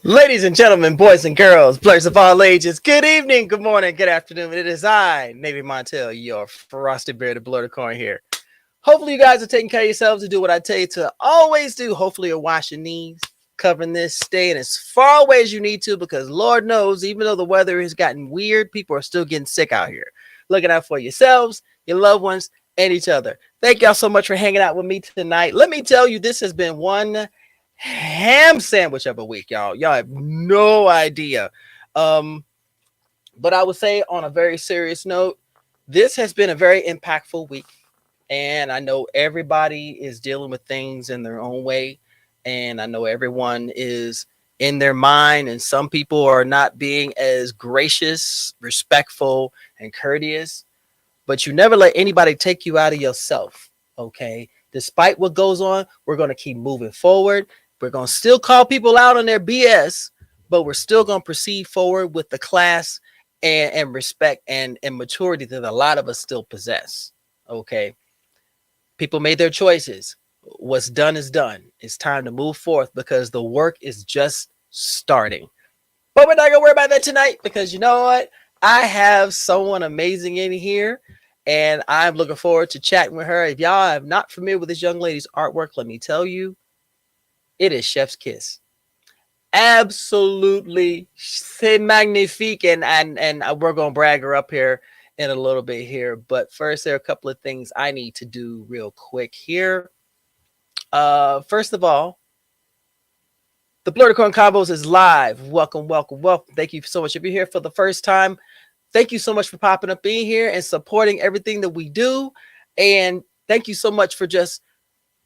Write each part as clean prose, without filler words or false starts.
Ladies and gentlemen, boys and girls, blurs of all ages, good evening, good morning, good afternoon. It is I, navymontel, your frosty bearded Blerdicorn here. Hopefully, you guys are taking care of yourselves and do what I tell you to always do. Hopefully, you're washing knees, covering this, staying as far away as you need to, because Lord knows, even though the weather has gotten weird, people are still getting sick out here. Looking out for yourselves, your loved ones, and each other. Thank y'all so much for hanging out with me tonight. Let me tell you, this has been one ham sandwich of a week, y'all. Y'all have no idea. Um, but I would say, on a very serious note, this has been a very impactful week. And I know everybody is dealing with things in their own way. And I know everyone is in their mind. And some people are not being as gracious, respectful, and courteous. But you never let anybody take you out of yourself. Okay. Despite what goes on, we're going to keep moving forward. We're going to still call people out on their BS, but we're still going to proceed forward with the class and respect and maturity that a lot of us still possess. Okay. People made their choices. What's done is done. It's time to move forth because the work is just starting. But we're not going to worry about that tonight because you know what? I have someone amazing in here and I'm looking forward to chatting with her. If y'all are not familiar with this young lady's artwork, let me tell you, it is Chef's Kiss. Absolutely, c'est magnifique, and we're gonna brag her up here in a little bit here. But first, there are a couple of things I need to do real quick here. First of all, the Blerdicorn Convos is live. Welcome, welcome, welcome. Thank you so much. If you're here for the first time, thank you so much for popping up in here and supporting everything that we do. And thank you so much for just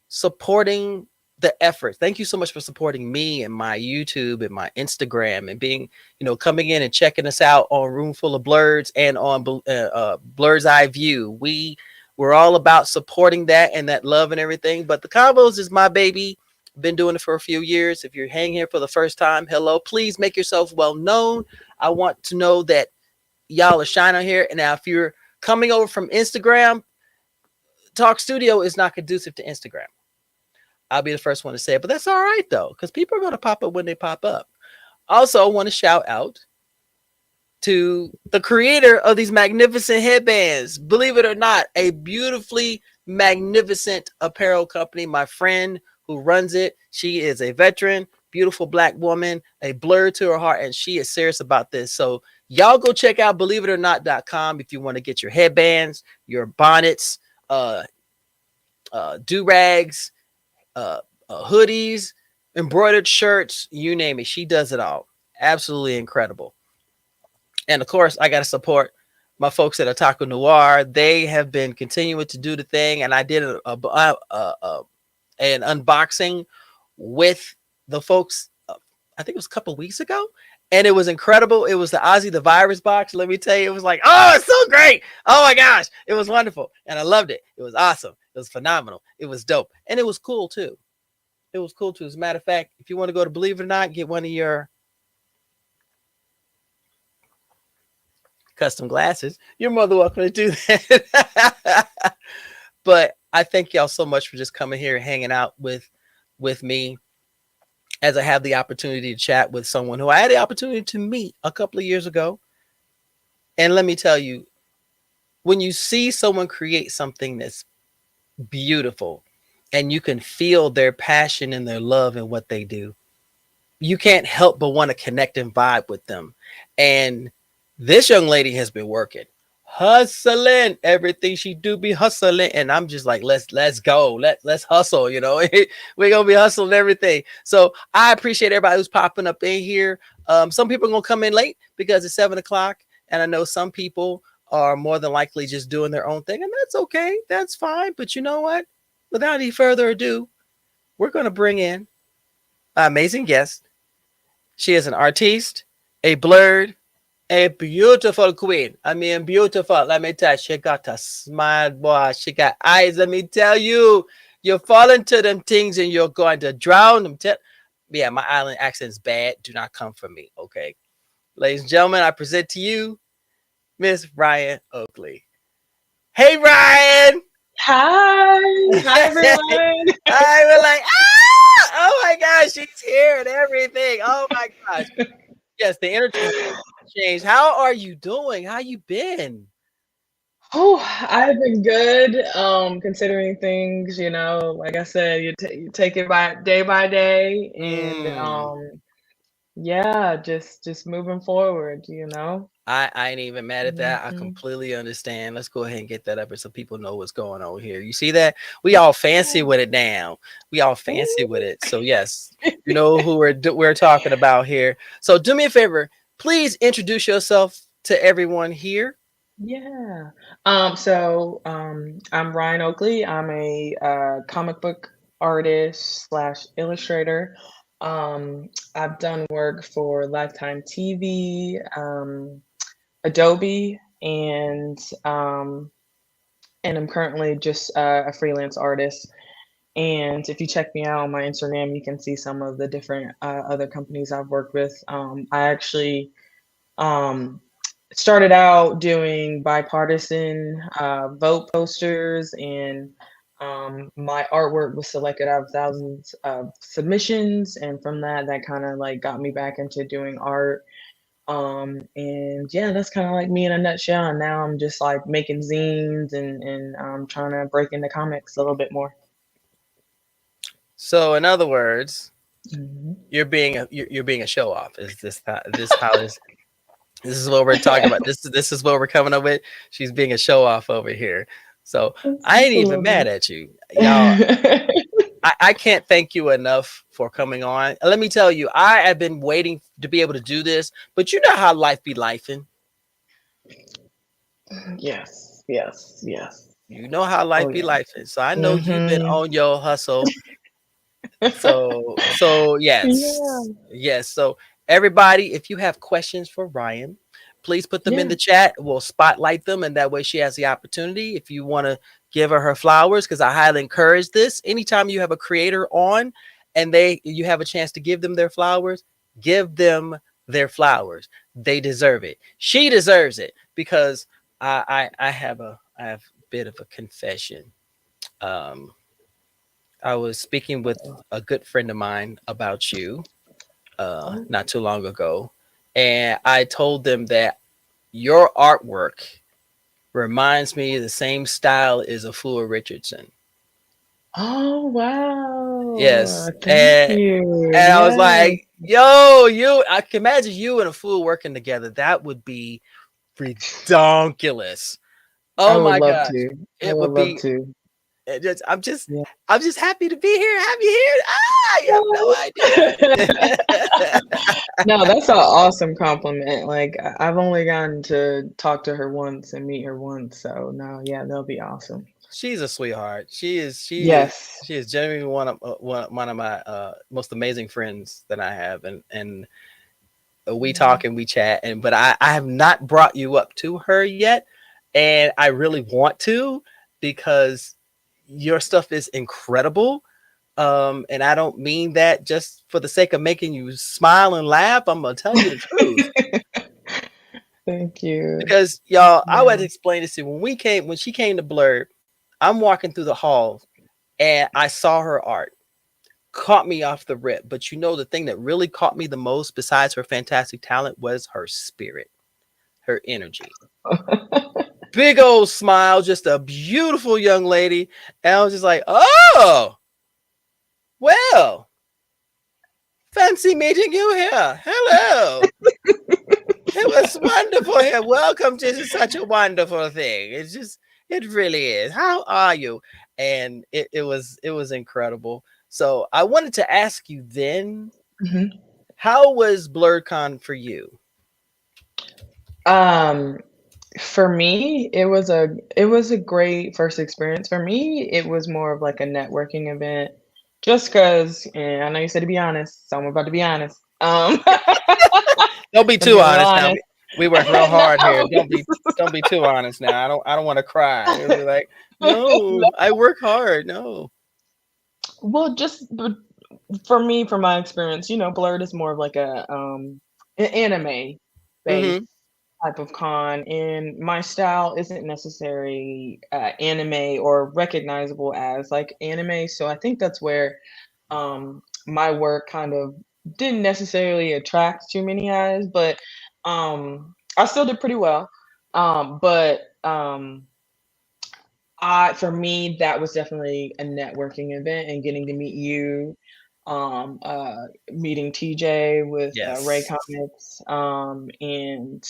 supporting the effort. Thank you so much for supporting me and my YouTube and my Instagram and being, coming in and checking us out on Roomful of Blerds and on Blerd's Eye View. We're all about supporting that and that love and everything. But the Convos is my baby. Been doing it for a few years. If you're hanging here for the first time, hello. Please make yourself well known. I want to know that y'all are shining here. And now, if you're coming over from Instagram, Talk Studio is not conducive to Instagram. I'll be the first one to say it, but that's all right though, because people are going to pop up when they pop up. Also, I want to shout out to the creator of these magnificent headbands. Believe it or not, a beautifully magnificent apparel company. My friend who runs it, she is a veteran, beautiful black woman, a blerd to her heart, and she is serious about this. So y'all go check out believeItorNot.com if you want to get your headbands, your bonnets, do-rags, hoodies, embroidered shirts, you name it. She does it all. Absolutely incredible. And of course, I got to support my folks at Otaku Noir. They have been continuing to do the thing, and I did an unboxing with the folks. I think it was a couple weeks ago, and it was incredible. It was the Ozzy the Virus box. Let me tell you, it was like, oh, it's so great. Oh my gosh, it was wonderful, and I loved it. It was awesome. It was phenomenal. It was dope, and it was cool too. It was cool too. As a matter of fact, if you want to go to Believe It or Not, get one of your custom glasses, you're more than welcome to do that. But I thank y'all so much for just coming here and hanging out with me as I have the opportunity to chat with someone who I had the opportunity to meet a couple of years ago. And let me tell you, when you see someone create something that's beautiful and you can feel their passion and their love in what they do, you can't help but want to connect and vibe with them. And this young lady has been working, hustling, everything she do be hustling. And I'm just like, let's go. Let's hustle, we're going to be hustling everything. So I appreciate everybody who's popping up in here. Some people are going to come in late because it's 7:00. And I know some people are more than likely just doing their own thing. And that's okay. That's fine. But you know what? Without any further ado, we're going to bring in an amazing guest. She is an artiste, a blerd, a beautiful queen. I mean, beautiful. Let me tell you, she got a smile, boy. She got eyes. Let me tell you, you fall into them things and you're going to drown them. Yeah, my island accent's bad. Do not come for me, okay? Ladies and gentlemen, I present to you Miss Ryan Oakley. Hey, Ryan! Hi everyone. Hi, we're like, ah! Oh my she's here and everything. Oh my gosh. Yes, the energy changed. How are you doing? How you been? Oh, I've been good, considering things, like I said, you take it by day and Mm. yeah, just moving forward. I ain't even mad at that. I Mhm. completely understand. Let's go ahead and get that up so people know what's going on here. You see that? We all fancy with it now. We all fancy with it. So yes, you know who we're talking about here. So do me a favor, please introduce yourself to everyone here. Yeah. I'm Ryan Oakley. I'm a comic book artist slash illustrator. I've done work for Lifetime TV, Adobe, and I'm currently just a freelance artist. And if you check me out on my Instagram, you can see some of the different other companies I've worked with. I actually um, started out doing bipartisan vote posters, and my artwork was selected out of thousands of submissions. And from that kind of like got me back into doing art. And yeah, that's kind of like me in a nutshell. And now I'm just like making zines and trying to break into comics a little bit more. So in other words, Mhm. you're being a show off. Is this how this is what we're talking about. This is what we're coming up with. She's being a show off over here. So I Just ain't a even little mad bit. at you. Y'all, I can't thank you enough for coming on. Let me tell you, I have been waiting to be able to do this, but you know how life be lifing. Yes, yes, yes. You know how Oh life be yeah. lifing. So I know you've been Mhm. on your hustle. So yes. Yeah. Yes. So everybody, if you have questions for Ryan, please put them in Yeah. the chat. We'll spotlight them and that way she has the opportunity. If you want to give her flowers, because I highly encourage this. Anytime you have a creator on and you have a chance to give them their flowers, give them their flowers. They deserve it. She deserves it because I have a bit of a confession. Um I was speaking with a good friend of mine about you Oh, not too long ago, and I told them that your artwork reminds me of the same style as a Fuller Richardson. oh wow. Yes, Thank you. and I was Yes. like, "Yo, you! I can imagine you and a fool working together. That would be redonkulous. I Oh would my love gosh, to. I it would would love be. to. It just, Yeah. I'm just happy to be here. Have you here? Ah, you have no idea. No, that's an awesome compliment. Like I've only gotten to talk to her once and meet her once, so no, yeah, that'll be awesome. She's a sweetheart. Yes. She is genuinely one of my most amazing friends that I have, and we Yeah. talk and we chat, and but I have not brought you up to her yet, and I really want to because your stuff is incredible. And I don't mean that just for the sake of making you smile and laugh. I'm gonna tell you the truth Thank you. because y'all, I Yeah. would explain this to you when she came to Blurred. I'm walking through the halls and I saw her art, caught me off the rip. But you know, the thing that really caught me the most, besides her fantastic talent, was her spirit, her energy. Big old smile, just a beautiful young lady. And I was just like, oh, well, fancy meeting you here. Hello. It was wonderful here. Welcome to such a wonderful thing. It really is. How are you? And it was incredible. So I wanted to ask you then, Mhm. how was BlerdCon for you? Um, for me, it was a great first experience. For me, it was more of like a networking event. Just because, and I know you said to be honest, so I'm about to be honest. Don't be Gonna too be real honest now. honest. We work real hard here. No. Don't be too honest now. I don't want to cry. It'll be like, no, I work hard. No. Well, but for me, from my experience, Blurred is more of like an anime based Mm-hmm. type of con, and my style isn't necessarily anime or recognizable as like anime. So I think that's where my work kind of didn't necessarily attract too many eyes, but I still did pretty well. But I for me, that was definitely a networking event and getting to meet you, meeting TJ with Ray Yes. Comics, and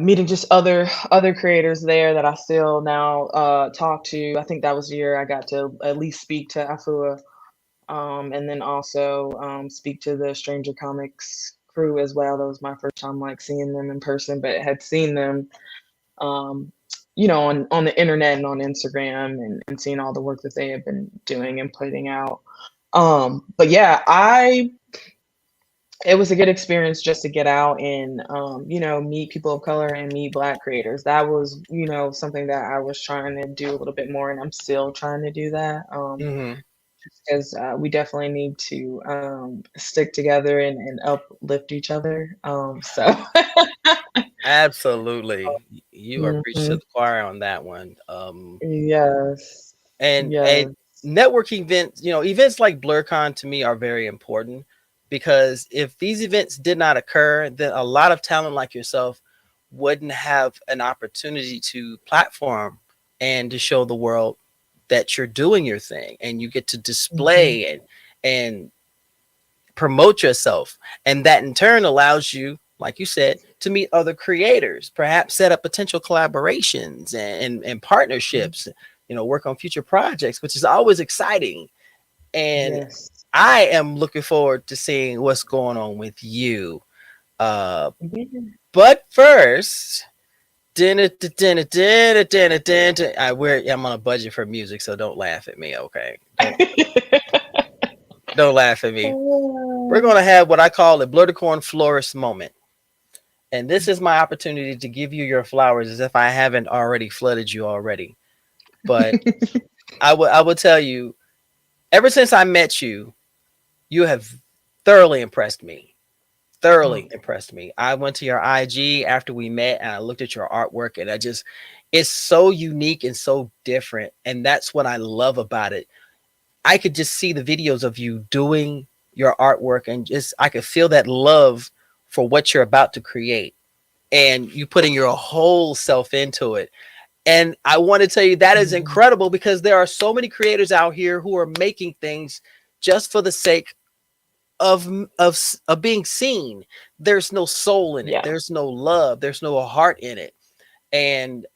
meeting just other creators there that I still now talk to. I think that was the year I got to at least speak to Afua, and then also speak to the Stranger Comics crew as well. That was my first time like seeing them in person, but had seen them, um, on the internet and on Instagram, and seeing all the work that they have been doing and putting out. But yeah, it was a good experience just to get out and meet people of color and meet Black creators. That was something that I was trying to do a little bit more, and I'm still trying to do that. Hmm. Because we definitely need to stick together and uplift each other. So Absolutely. You are preaching to Mhm. the choir on that one. Yes, And yes. networking events, events like BlerDCon to me are very important, because if these events did not occur, then a lot of talent like yourself wouldn't have an opportunity to platform and to show the world that you're doing your thing, and you get to Mhm. display and promote yourself. And that in turn allows you, like you said, to meet other creators, perhaps set up potential collaborations and partnerships, work on future projects, which is always exciting. And Yes. I am looking forward to seeing what's going on with you. Uh, Yeah. but first, dinner, dinner, dinner, dinner, dinner. I'm on a budget for music, so don't laugh at me, okay? Don't laugh at me. We're gonna have what I call a Blerdicorn florist moment. And this is my opportunity to give you your flowers as if I haven't already flooded you already. But I will tell you, ever since I met you, you have thoroughly impressed me. Oh, Thoroughly impressed me. I went to your IG after we met and I looked at your artwork, and it's so unique and so different. And that's what I love about it. I could just see the videos of you doing your artwork, and just I could feel that love for what you're about to create, and you putting your whole self into it. And I want to tell you that is mhm. incredible, because there are so many creators out here who are making things just for the sake of of being seen. There's no soul in it. Yeah. There's no love. There's no heart in it. And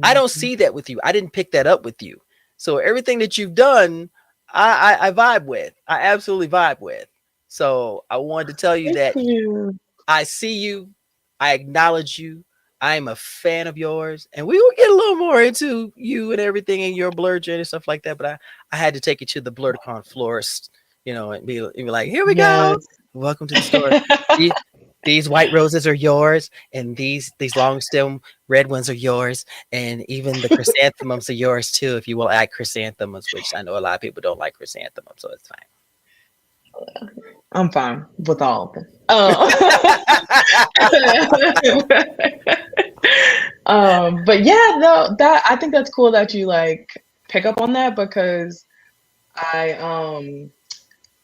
I don't Mhm. see that with you. I didn't pick that up with you. So everything that you've done, I vibe with. I absolutely vibe with. So I wanted to tell you Thank that you. I see you. I acknowledge you. I am a fan of yours. And we will get a little more into you and everything in your blur journey and stuff like that. But I had to take you to the Blerdicorn florist, and be like, here we go. Yes. Welcome to the store. The- These white roses are yours, and these long stem red ones are yours, and even the chrysanthemums are yours too. If you will add chrysanthemums, which I know a lot of people don't like chrysanthemums, so it's I'm fine with all of them. fine. But yeah, no, that I think that's cool that you like pick up on that, because I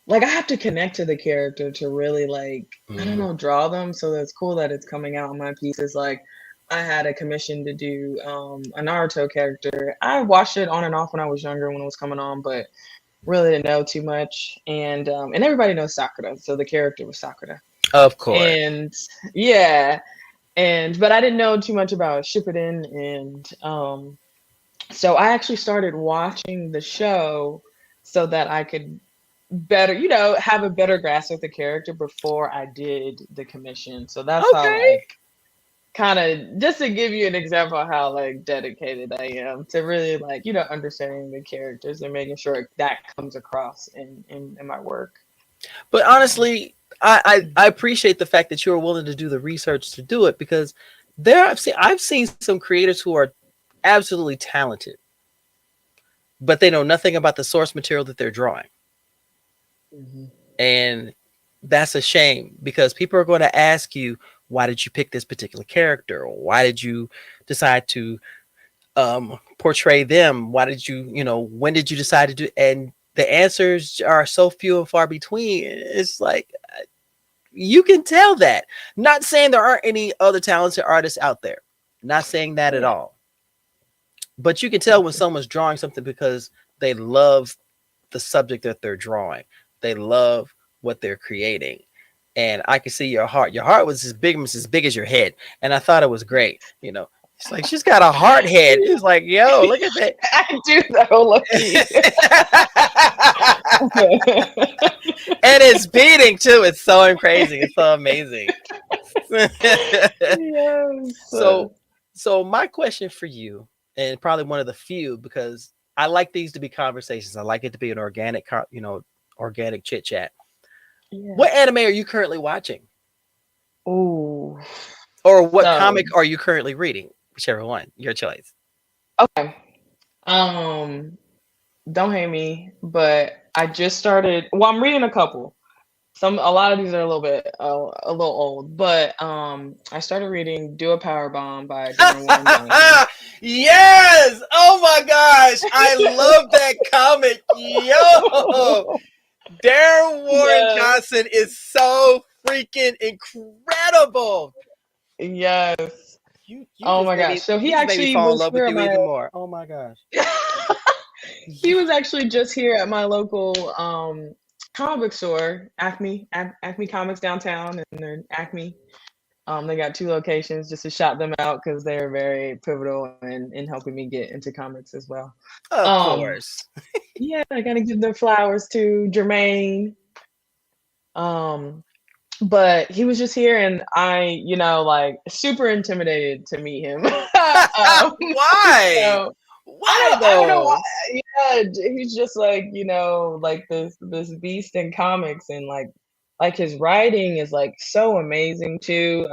like I have to connect to the character to really like I don't Mhm. know draw them. So that's cool that it's coming out in my pieces. Like I had a commission to do a Naruto character. I watched it on and off when I was younger when it was coming on, but really didn't know too much. And everybody knows Sakura, so the character was Sakura. Of course. And yeah, and but I didn't know too much about Shippuden, and so I actually started watching the show so that I could better, have a better grasp of the character before I did the commission. So that's how Okay. like kind of just to give you an example of how like dedicated I am to really like, understanding the characters and making sure that comes across in my work. But So honestly, I appreciate the fact that you're willing to do the research to do it, because I've seen some creators who are absolutely talented, but they know nothing about the source material that they're drawing. mhm. And that's a shame, because people are going to ask you, why did you pick this particular character? Or why did you decide to portray them? Why did you, when did you decide to do? And the answers are so few and far between. It's like you can tell that. Not saying there aren't any other talented artists out there. Not saying that at Yeah. all. But you can tell when someone's drawing something because they love the subject that they're drawing. They love what they're creating. And I can see your heart. Your heart was as big as your head. And I thought it was great. You know, it's like she's got a heart head. It's like, yo, look at that. I do know, lucky. And it's beating too. It's so crazy. It's so amazing. Yes. So my question for you, and probably one of the few, because I like these to be conversations. I like it to be an organic, organic chit chat. Yeah. What anime are you currently watching? Ooh. Or what comic are you currently reading? Whichever one, your choice. Okay. Don't hate me, but I just started. Well, I'm reading a couple. A lot of these are a little bit a little old, but I started reading "Do a Power Bomb" by Darren Warren Johnson. Yes! Oh my gosh, I love that comic. Yo, Darren Warren Johnson is so freaking incredible. Yes. You oh my gosh! So he actually fall in was love here with you at even more. Oh my gosh. He was actually just here at my local comic book store, Acme Comics downtown, and they're Acme. They got 2 locations just to shout them out because they're very pivotal in helping me get into comics as well. Of course. Yeah, I gotta give them flowers to Jermaine. But he was just here, and I, like, super intimidated to meet him. Why? Why though? I don't know why. Yeah, he's just like, like this beast in comics, and like his writing is like so amazing too.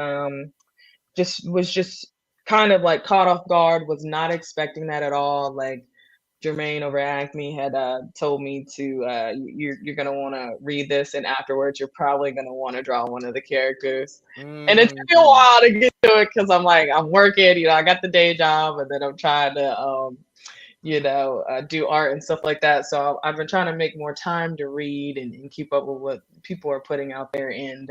Was kind of like caught off guard, was not expecting that at all. Like Jermaine over at Acme had told me to you're gonna want to read this, and afterwards you're probably gonna want to draw one of the characters. And it took me a while to get to it because I'm working, I got the day job, and then I'm trying to do art and stuff like that. So I've been trying to make more time to read and keep up with what people are putting out there. And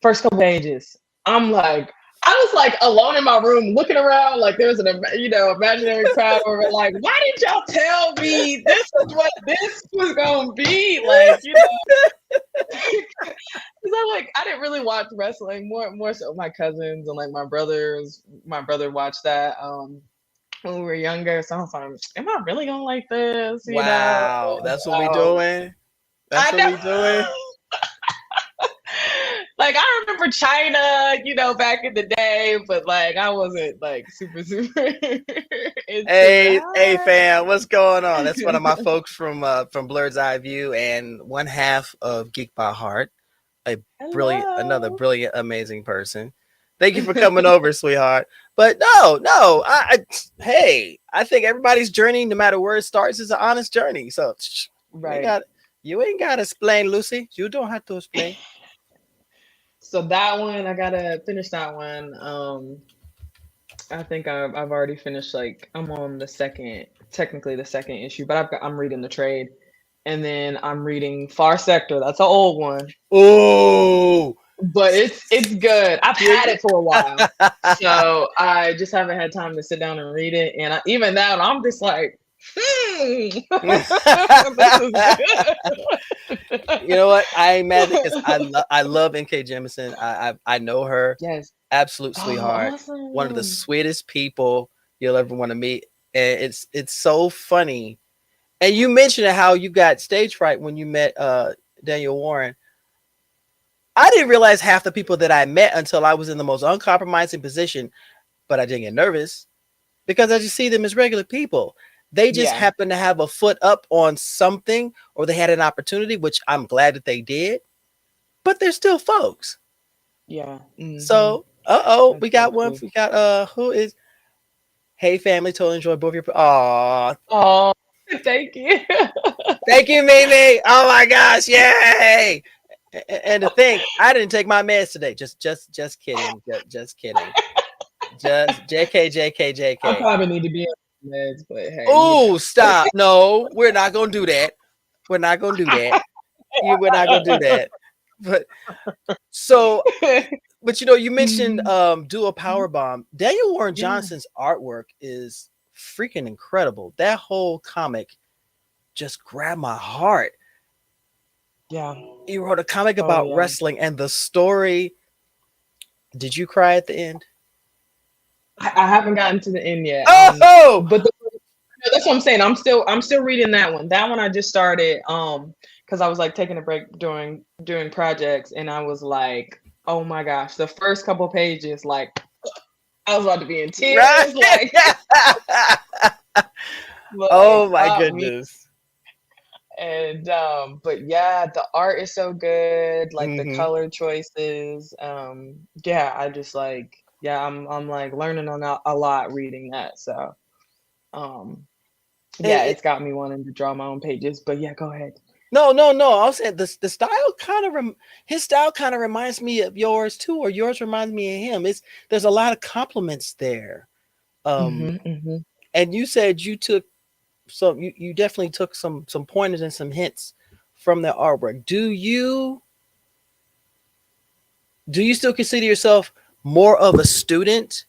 first couple pages, I was like alone in my room looking around, like there was an imaginary crowd over, like, why did y'all tell me this is what this was gonna be? Like, because I didn't really watch wrestling, more so my cousins and like my brother watched that when we were younger. So I was like, am I really gonna like this? Wow, that's what we doing. That's what we doing. Like, I remember China, back in the day, but like I wasn't like super Hey fam, what's going on? That's one of my folks from Blerd's Eye View, and one half of Geek by Heart. Another brilliant, amazing person. Thank you for coming over, sweetheart. But no, I think everybody's journey, no matter where it starts, is an honest journey. So right. You ain't gotta explain, Lucy. You don't have to explain. So that one, I gotta finish that one. I think I've already finished. Like, I'm on technically the second issue, but I'm reading the trade, and then I'm reading Far Sector. That's an old one. Oh, but it's good. I've had it for a while, so I just haven't had time to sit down and read it. And even now, I'm just like, You know what? I ain't mad because I love NK Jemisin. I know her. Yes. Absolute sweetheart. Awesome. One of the sweetest people you'll ever want to meet. And it's so funny. And you mentioned how you got stage fright when you met Daniel Warren. I didn't realize half the people that I met until I was in the most uncompromising position, but I didn't get nervous because I just see them as regular people. They just happen to have a foot up on something, or they had an opportunity, which I'm glad that they did, but they're still folks. Yeah. Mm-hmm. So, we got one. We got who is? Hey, family, totally enjoy both your. Oh, thank you. Thank you, Mimi. Oh my gosh, yay! And to think, I didn't take my meds today. Just kidding. Just kidding. Just JK. I probably need to be on meds, but hey. Oh, stop! No, we're not gonna do that. We're not gonna do that. We're not gonna do that. But so, but you mentioned do a power bomb. Daniel Warren Yeah, Johnson's artwork is freaking incredible. That whole comic just grabbed my heart. yeah. He wrote a comic Oh about yeah. wrestling and the story. Did you cry at the end? I haven't gotten to the end yet. Oh, But no, that's what I'm saying. I'm still reading that one. That one I just started because I was like taking a break doing projects, and I was like, oh my gosh, the first couple pages, like I was about to be in right. tears, like, Oh like my me. goodness. And but yeah, the art is so good, like the Hmm. color choices. Yeah, I just like yeah, I'm like learning on a lot reading that. So um And yeah, it's got me wanting to draw my own pages. But yeah, go ahead. no, no, no. I was saying the style kind of his style kind of reminds me of yours too, or yours reminds me of him. There's a lot of compliments there. Um, Mhm, mhm. and you said you took you definitely took some pointers and some hints from the artwork. Do you still consider yourself more of a student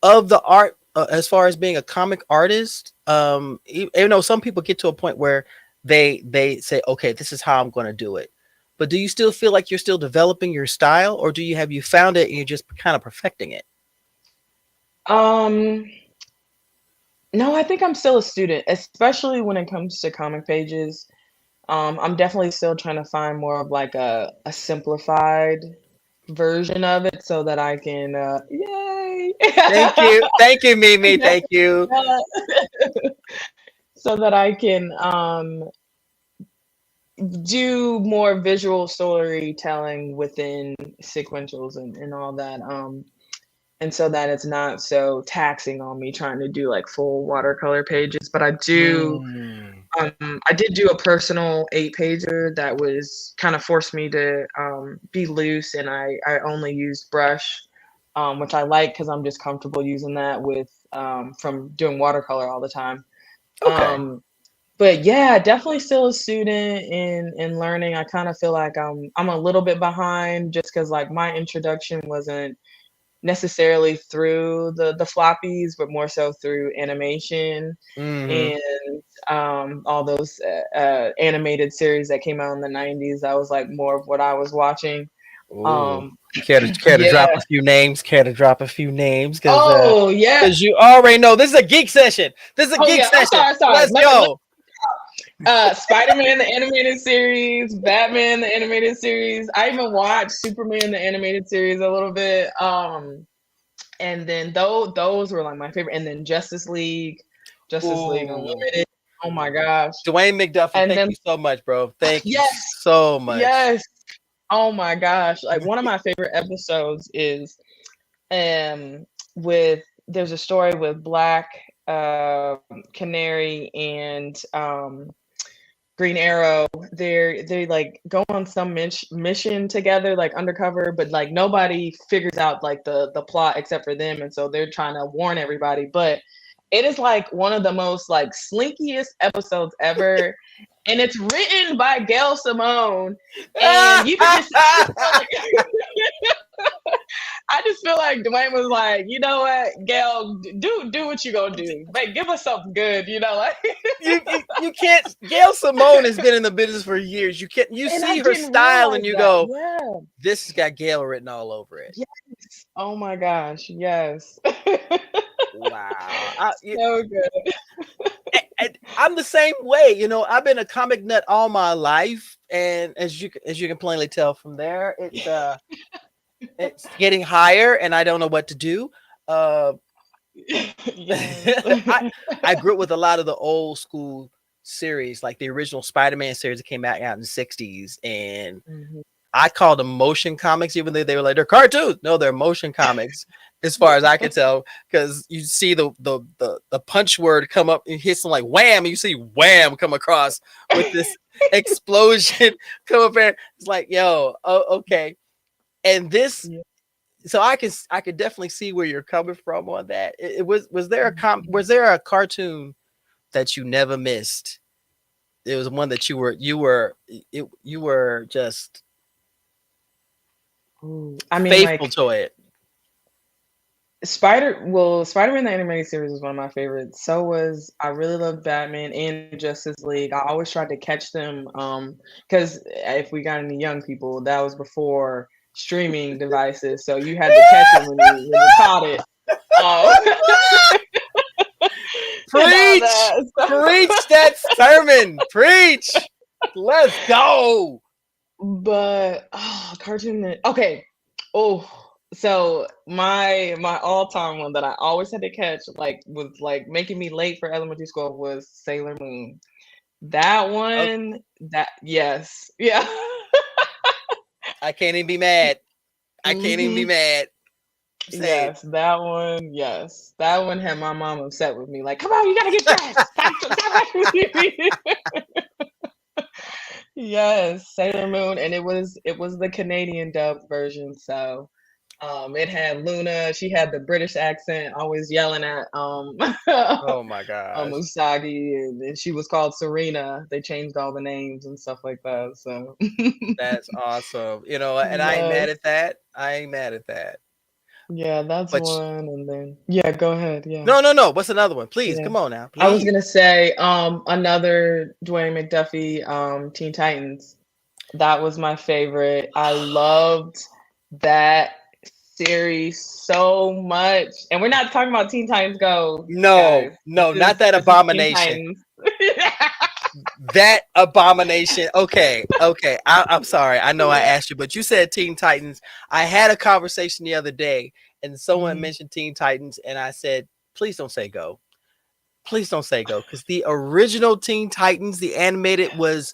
of the art as far as being a comic artist? Even though some people get to a point where they say, okay, this is how I'm going to do it. But do you still feel like you're still developing your style, or have you found it and you're just kind of perfecting it? Um, no, I think I'm still a student, especially when it comes to comic pages. I'm definitely still trying to find more of like a simplified version of it so that I can yay. Thank you, Mimi. Thank you. So that I can do more visual storytelling within sequentials and all that. And so that it's not so taxing on me trying to do like full watercolor pages. But Mm. I did do a personal 8 pager that was kind of forced me to be loose, and I only used brush, which I like because I'm just comfortable using that with from doing watercolor all the time. Okay. Um, but yeah, definitely still a student in learning. I kind of feel like I'm a little bit behind just because like my introduction wasn't necessarily through the floppies, but more so through animation Mm-hmm. and all those animated series that came out in the 90s. That was like more of what I was watching. Ooh. Um, Care to drop yeah. a few names? Care to drop a few names? Oh yeah. Because you already know this is a geek session. This is a Oh geek yeah. I'm session. sorry. Sorry. Let's go. Spider-Man the animated series, Batman the animated series. I even watched Superman the animated series a little bit. And then those were like my favorite. And then Justice League Ooh. Unlimited. Oh my gosh. Dwayne McDuffie, And thank then you so much, bro. Thank you yes, so much. yes. Oh my gosh. Like one of my favorite episodes is with there's a story with Black Canary and Green Arrow. They like go on some mission together, like undercover, but like nobody figures out like the plot except for them, and so they're trying to warn everybody. But it is like one of the most like slinkiest episodes ever, and it's written by Gail Simone, and you could just I just feel like Dwayne was like, you know what, Gail, do what you gonna do, like give us something good, like. You can't. Gail Simone has been in the business for years. You And I see her didn't style and realize you that. go, Yeah. "This has got Gail written all over it." Yes. Oh my gosh. Yes. Wow. So good. I'm the same way. I've been a comic nut all my life, and as you can plainly tell from there, it's getting higher, and I don't know what to do. Uh, Yes. I grew up with a lot of the old school series, like the original Spider-Man series that came out in the '60s, and Mhm. I call them motion comics, even though they were like they're cartoons. No, they're motion comics, as far as I can tell, because you see the punch word come up and hits them like wham, and you see wham come across with this explosion come up there. It's like, yo, oh, okay. And this, Yeah. so I could definitely see where you're coming from on that. Was there a Mhm. was there a cartoon that you never missed? it was one that you were just Ooh, I mean, faithful like to it. Spider-Man the animated series was one of my favorites. So was I really loved Batman and Justice League. I always tried to catch them because if we got any young people, that was before streaming devices. So you had to catch it when you caught it. Um, and all Preach, that. preach that sermon, preach. Let's go. But okay. Oh, so my all-time one that I always had to catch, like was like making me late for elementary school, was Sailor Moon. That Oh, one, that yes. Yeah. I can't even be mad. I can't even be hmm mad. Say Yes, that one, yes. That one had my mom upset with me. Like, come on, you gotta get dressed. Stop. Yes, Sailor Moon, and it was the Canadian dubbed version. So it had Luna. She had the British accent, always yelling at oh my gosh. Usagi, and she was called Serena. They changed all the names and stuff like that. So That's awesome. You know, and I ain't mad yes, at that. I ain't mad at that. yeah, that's But one. And then yeah, go ahead. Yeah, no, no, no. What's another one? Please, yeah. come on now. I was Please. gonna say another Dwayne McDuffie, Teen Titans. That was my favorite. I loved that series so much. And we're not talking about Teen Titans Go, No, guys. This no, not is that this is Teen abomination. Titans. That abomination. Okay, okay. I'm sorry. I know I Yeah. asked you, but you said Teen Titans. I had a conversation the other day, and someone Mhm. mentioned Teen Titans, and I said, please don't say go. Please don't say go, because the original Teen Titans, the animated, was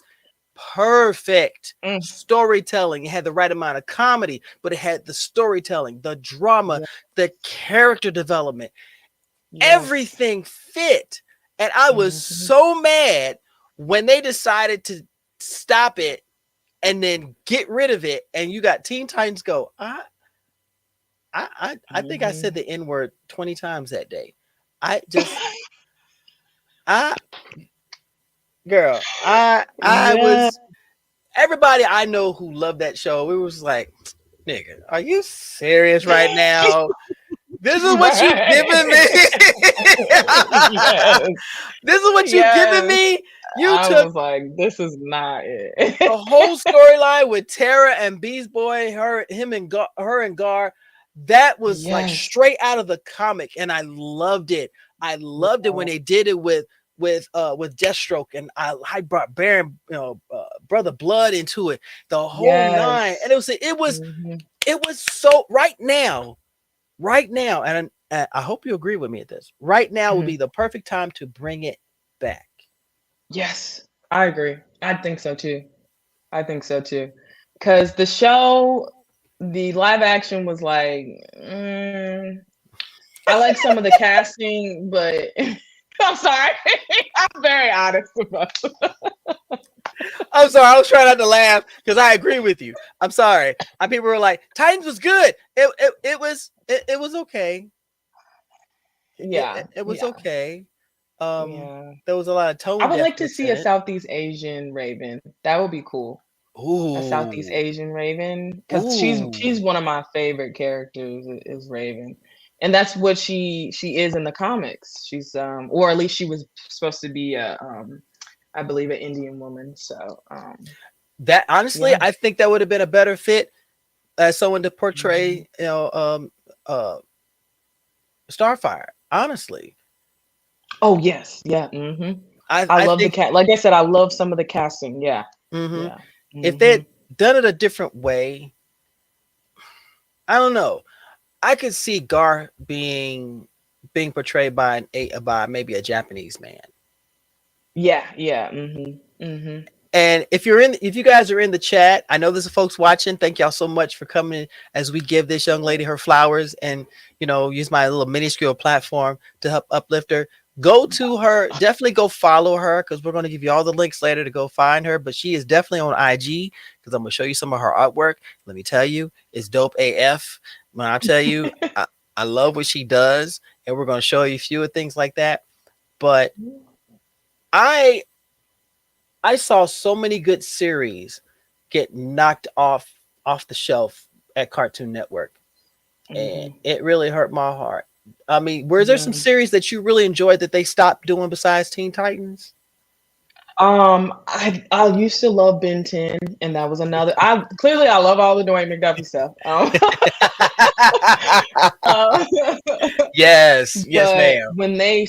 perfect Mm. storytelling. It had the right amount of comedy, but it had the storytelling, the drama, Yeah. the character development. Yes. Everything fit. And I was Mhm. so mad when they decided to stop it and then get rid of it. And you got Teen Titans Go. I think I said Mhm. the N word 20 times that day. I just I girl, I Yeah. was everybody I know who loved that show. We was like, nigga, are you serious right now? This is what you Right. giving me. Yes. This is what you giving Yes. me. You I took was like, this is not the it. whole storyline with Tara and Beast Boy, her and Gar. That was like Yes. straight out of the comic, and I loved it. I loved it when they did it with Deathstroke, and I brought Baron, Brother Blood into it, the whole nine, and Yes. Mhm. it was so right now, and I hope you agree with me at this. Right now would be Mhm. the perfect time to bring it back. Yes, I agree. I think so too. I think so too. Because the show, the live action was like, I like some of the casting, but I'm sorry. I'm very honest about it. I'm sorry, I was trying not to laugh because I agree with you. I'm sorry. And people were like, Titans was good. It was okay. Yeah, It was yeah, okay. yeah. There was a lot of I tone would like to deafness see in a it. Southeast Asian Raven. That would be cool. A Southeast Ooh, Asian Raven, because she's ooh. one of my favorite characters is Raven, and that's what she is in the comics. She's or at least she was supposed to be a I believe an Indian woman. So That honestly, yeah. I think that would have been a better fit as someone to Mhm. portray, uh, Starfire. Honestly, Oh yes, yeah. I I love the think. cat. Like I said, I love some of the casting. Yeah, Hmm. yeah. If they'd hmm done it a different way, I don't know. I could see Gar being portrayed by by maybe a Japanese man. Yeah, yeah. hmm And if you guys are in the chat, I know there's folks watching. Thank y'all so much for coming as we give this young lady her flowers and use my little minuscule platform to help uplift her. Go to her, definitely go follow her because we're going to give you all the links later to go find her. But she is definitely on IG because I'm going to show you some of her artwork. Let me tell you, it's dope AF. When I tell you, I love what she does, and we're going to show you a few of things like that. But I I saw so many good series get knocked off the shelf at Cartoon Network, and Hmm. it really hurt my heart. I mean, were there some Yeah. series that you really enjoyed that they stopped doing besides Teen Titans? I used to love Ben 10, and that was another. I love all the Dwayne McDuffie stuff. Uh, Yes, yes, but ma'am. when they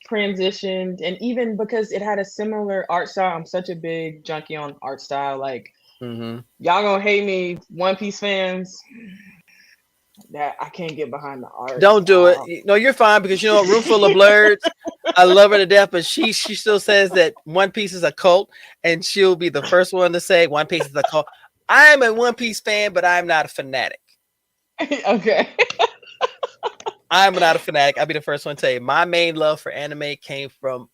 transitioned, and even because it had a similar art style, I'm such a big junkie on art style. Like, Hmm. y'all gonna hate me, One Piece fans. That I can't get behind the art Don't do it. style. No, you're fine because you know a room full of Blerds. I love her to death, but she still says that One Piece is a cult, and she'll be the first one to say One Piece is a cult. I'm a One Piece fan, but I'm not a fanatic. Okay. I'm not a fanatic. I'll be the first one to tell you my main love for anime came from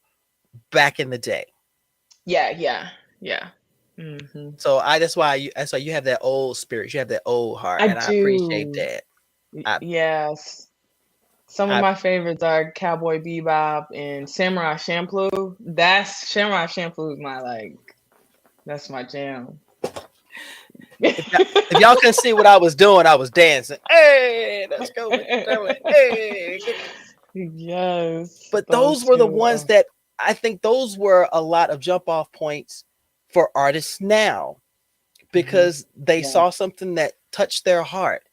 back in the day. Yeah, yeah, yeah. Hmm. So that's why you have that old spirit, you have that old heart, I and I appreciate do. that. I Yes. Some of I my favorites are Cowboy Bebop and Samurai Champloo. That's Samurai Champloo is my like that's my jam. if y'all can see what I was doing, I was dancing. Hey, let's go with it. Hey, Yes, but those those were the two. ones that I think those were a lot of jump off points for artists now Mhm. because they Yeah. saw something that touched their heart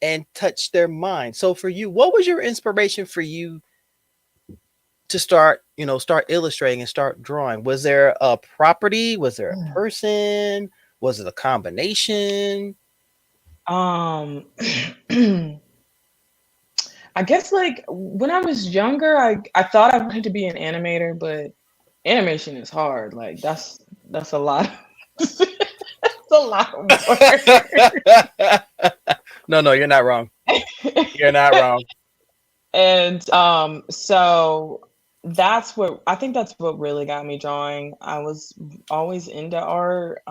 and touched their mind. So for you, what was your inspiration for you to start, start illustrating and start drawing? Was there a property? Was there a person? Was it a combination? Um, I guess like when I was younger, I thought I wanted to be an animator, but animation is hard. Like that's a lot. That's a lot of No, no, you're not wrong. work. You're not wrong. And so that's what I think that's what really got me drawing. I was always into art,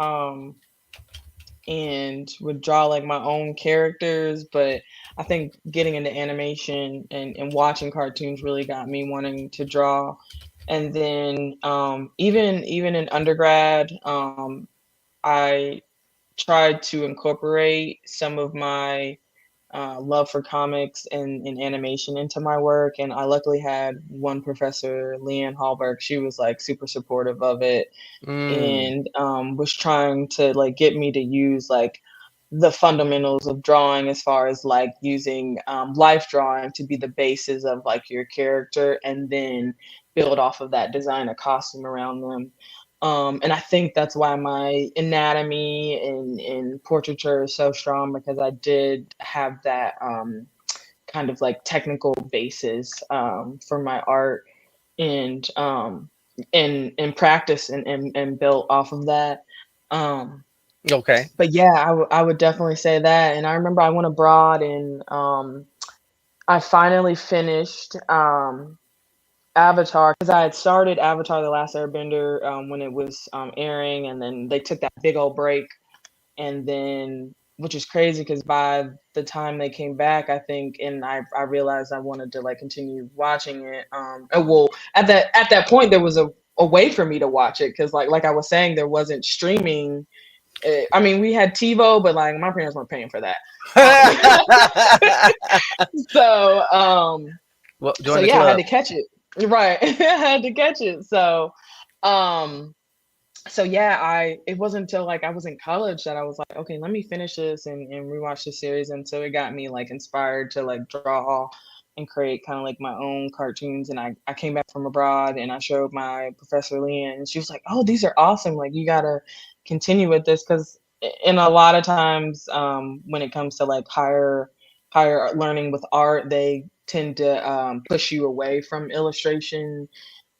and would draw like my own characters, but I think getting into animation and watching cartoons really got me wanting to draw. And then even in undergrad, I tried to incorporate some of my love for comics and animation into my work. And I luckily had one professor, Leanne Hallberg. She was like super supportive of it, Mm, and was trying to like get me to use like the fundamentals of drawing, as far as like using life drawing to be the basis of like your character, and then build off of that, design a costume around them. And I think that's why my anatomy and portraiture is so strong, because I did have that kind of like technical basis for my art, and and practice and built off of that. Um, okay. but yeah, I would definitely say that. And I remember I went abroad, and I finally finished Avatar, because I had started Avatar: The Last Airbender when it was airing, and then they took that big old break, and then, which is crazy because by the time they came back, I think, and I realized I wanted to like continue watching it. Well, at that point, there was a way for me to watch it, because like I was saying, there wasn't streaming. I mean, we had TiVo, but like my parents weren't paying for that. So Well, so join the yeah, I had club. to catch it. Right, I had to catch it. Um, so yeah, I it wasn't until like I was in college that I was like, okay, let me finish this and rewatch the series. And so it got me like inspired to like draw and create kind of like my own cartoons. And I came back from abroad, and I showed my professor Leanne, and she was like, oh, these are awesome. Like, you gotta continue with this, because in a lot of times, when it comes to like higher learning with art, they tend to push you away from illustration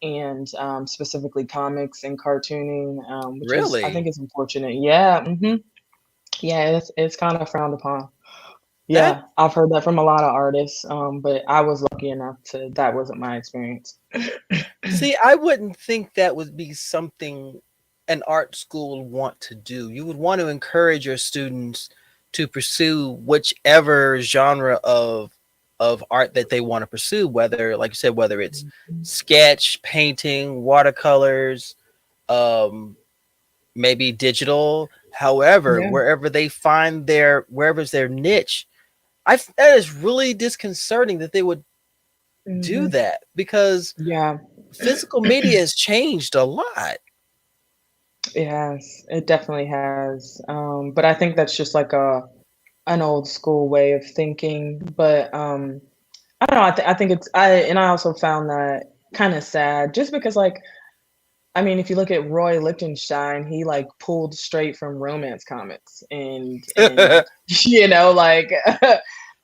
and specifically comics and cartooning, which is, I think, Really? is unfortunate. Yeah, yeah, it's kind of frowned upon. That Yeah, I've heard that from a lot of artists, but I was lucky enough to that wasn't my experience. See, I wouldn't think that would be something an art school would want to do. You would want to encourage your students to pursue whichever genre of art that they want to pursue, whether, like you said, whether it's sketch, painting, watercolors, maybe digital. However, Yeah. wherever's their niche, that is really disconcerting that they would do Hmm. that, because Yeah. physical media has changed a lot. Yes, it definitely has. But I think that's just like an old school way of thinking. But I don't know. I think I also found that kind of sad, just because like I mean, if you look at Roy Lichtenstein, he like pulled straight from romance comics and like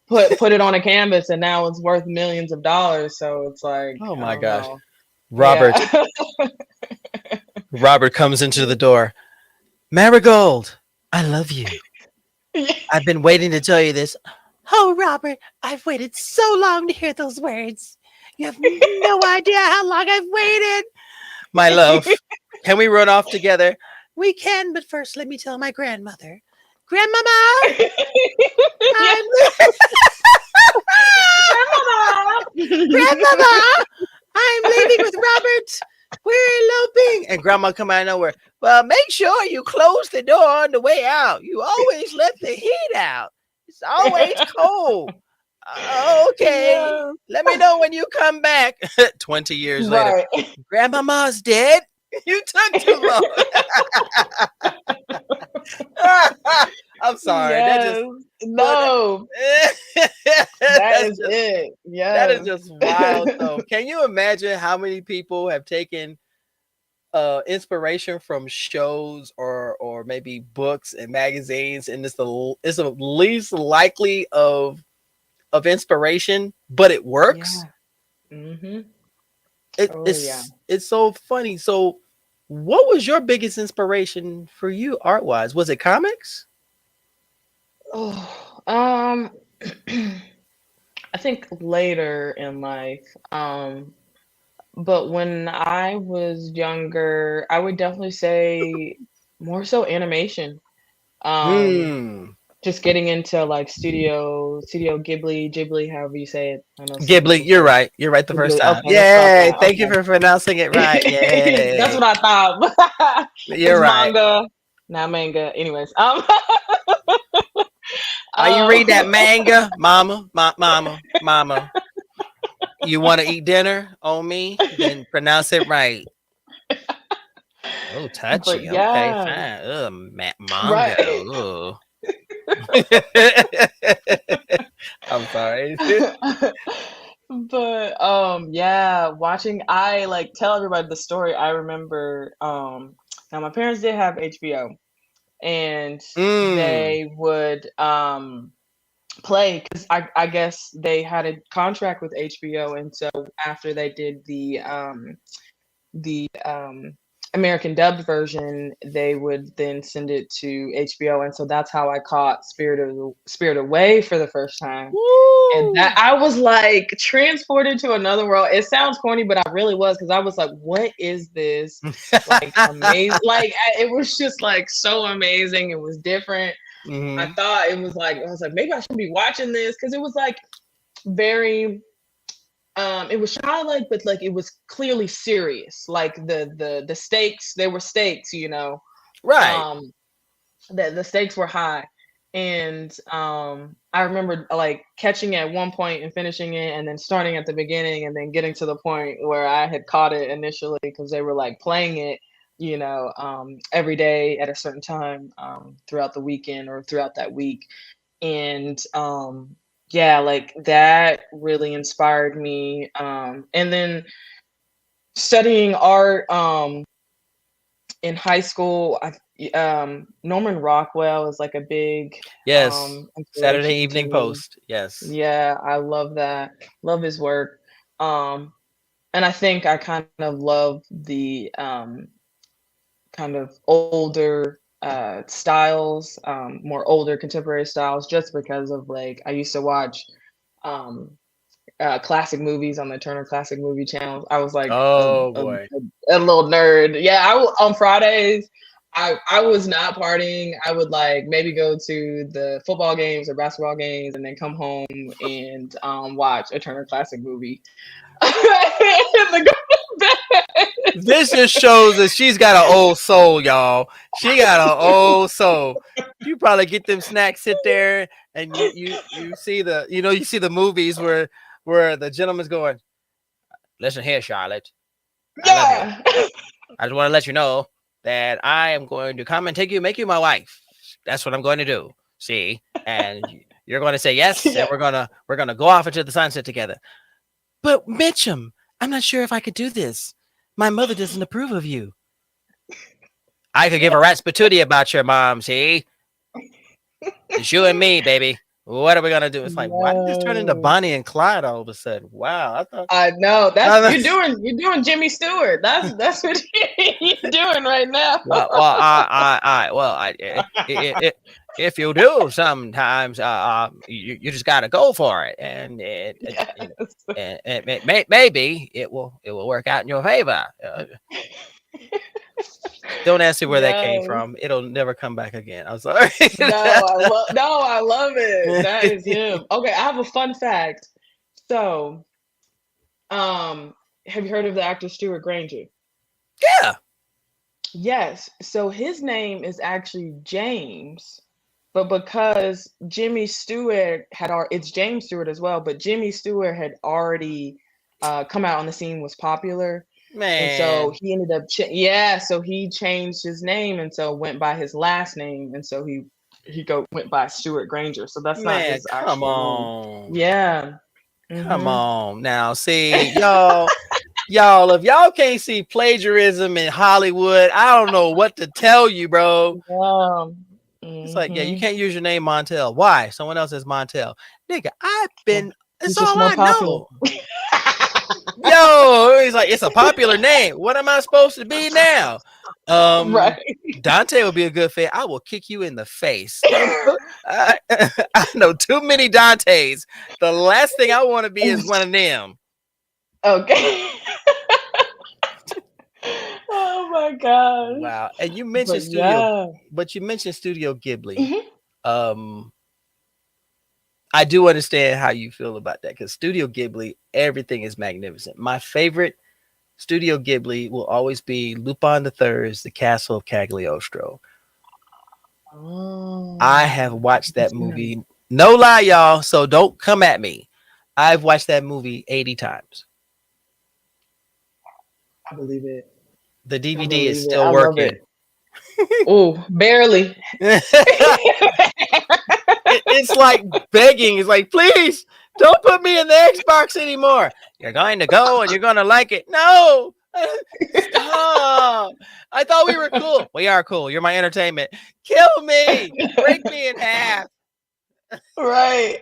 put it on a canvas, and now it's worth millions of dollars. So it's like Oh I my don't gosh. know. Robert. Yeah. Robert comes into the door. Marigold, I love you. I've been waiting to tell you this. Oh, Robert, I've waited so long to hear those words. You have no idea how long I've waited. My love, can we run off together? We can, but first let me tell my grandmother. Grandmama, Yeah. I'm Grandmama. Grandmama, I'm leaving with Robert. We're eloping. And Grandma come out of nowhere. Well, make sure you close the door on the way out. You always let the heat out. It's always cold. Okay. Yeah. Let me know when you come back. 20 years later. Right. Grandmama's dead. You took too long. I'm sorry. Yes. But No, that that's is it. that is Yes. just wild though. Can you imagine how many people have taken inspiration from shows or maybe books and magazines, and it's the least likely of inspiration, but it works? Yeah. Mhm. It, Oh, yeah. it's so funny. So what was your biggest inspiration for you art wise? Was it comics? Oh, I think later in life, but when I was younger, I would definitely say more so animation. Um, Hmm. just getting into like Studio Ghibli, however you say it. I know some Ghibli, people say you're right. You're right the first Ghibli. time. Okay, that's what I Yay! thought. Thank you for pronouncing it right. Okay. That's Yay! what I thought. You're It's right. manga, not manga. Anyways, Are you um, read that manga, mama, mama? You want to eat dinner on me? Then pronounce it right. Oh, but touchy. Okay, yeah, fine. Ugh, manga. right. Ugh. I'm sorry. But yeah, watching I like tell everybody the story. I remember now my parents did have HBO, and Mm, they would play because I guess they had a contract with HBO, and so after they did the American dubbed version, they would then send it to HBO, and so that's how I caught Spirit Away for the first time. And that woo. I was like transported to another world. It sounds corny, but I really was, because I was like, "What is this?" Like amazing. Like it was just like so amazing. It was different. I Mhm. thought it was like I was like maybe I should be watching this, because it was like very it was childlike, but like it was clearly serious. Like the stakes, they were stakes, Right. um the stakes were high. And I remember like catching at one point and finishing it, and then starting at the beginning and then getting to the point where I had caught it initially, because they were like playing it every day at a certain time throughout the weekend or throughout that week. And yeah, like that really inspired me. And then studying art in high school, Norman Rockwell is like a big Yes. Saturday inspiration to Evening me. Post. Yes. Yeah, I love that. Love his work. Um, and I think I kind of love the kind of older styles, more older contemporary styles, just because of like I used to watch um classic movies on the Turner Classic Movie Channel. I was like Oh boy. a little nerd. Yeah, on Fridays. I was not partying. I would like maybe go to the football games or basketball games, and then come home and watch a Turner Classic movie. And then go to bed. This just shows that she's got an old soul, y'all. She got an old soul. You probably get them snacks, sit there, and you see you see the movies where the gentleman's going, listen here, Charlotte. I love you. Yeah. I just want to let you know that I am going to come and make you my wife. That's what I'm going to do. See, and you're going to say yes, and we're gonna go off into the sunset together. But Mitchum, I'm not sure if I could do this. My mother doesn't approve of you. I could give a rat's patootie about your mom. See, it's you and me, baby. What are we gonna do? It's like, why did this turn into Bonnie and Clyde all of a sudden? Wow, I know that's you're doing Jimmy Stewart. That's what you're doing right now. If you do, sometimes you just gotta go for it, and maybe it will work out in your favor. Don't ask me where that came from. It'll never come back again. I'm sorry. I love it. That is him. Okay, I have a fun fact. So, have you heard of the actor Stuart Granger? Yeah. Yes. So his name is actually James, but because Jimmy Stewart it's James Stewart as well, but Jimmy Stewart had already come out on the scene, was popular. Man. And so he ended up, so he changed his name, and so went by his last name, and so he went by Stuart Granger. So that's not his actual name. Yeah. Come on now, see y'all, if y'all can't see plagiarism in Hollywood, I don't know what to tell you, bro. It's like, yeah, you can't use your name Montel. Why? Someone else is Montel. Nigga, it's all I know. Yo, he's like, it's a popular name. What am I supposed to be now? Right. Dante would be a good fit. I will kick you in the face. I know too many Dantes. The last thing I want to be is one of them. Okay. Oh my gosh. Wow. And you mentioned but you mentioned Studio Ghibli. I do understand how you feel about that, because Studio Ghibli, everything is magnificent. My favorite Studio Ghibli will always be Lupin III's The Castle of Cagliostro. I have watched that movie. No lie, y'all. So don't come at me. I've watched that movie 80 times. I believe it. The DVD is still working. Oh, barely. It's like begging. It's like, please don't put me in the Xbox anymore. You're going to go and you're going to like it. No. Stop. I thought we were cool. We are cool. You're my entertainment. Kill me. Break me in half. Right.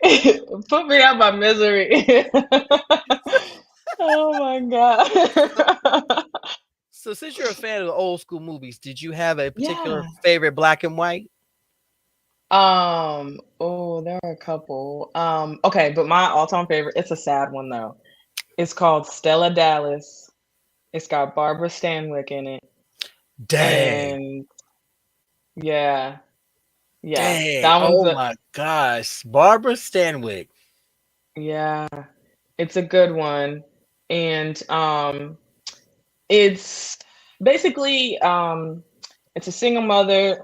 Put me out my misery. Oh my God. So since you're a fan of the old school movies, did you have a particular favorite black and white? There are a couple. Okay, but my all-time favorite, it's a sad one though. It's called Stella Dallas. It's got Barbara Stanwyck in it. Dang. And yeah. Dang. Oh my gosh. Barbara Stanwyck. Yeah. It's a good one. And it's basically it's a single mother.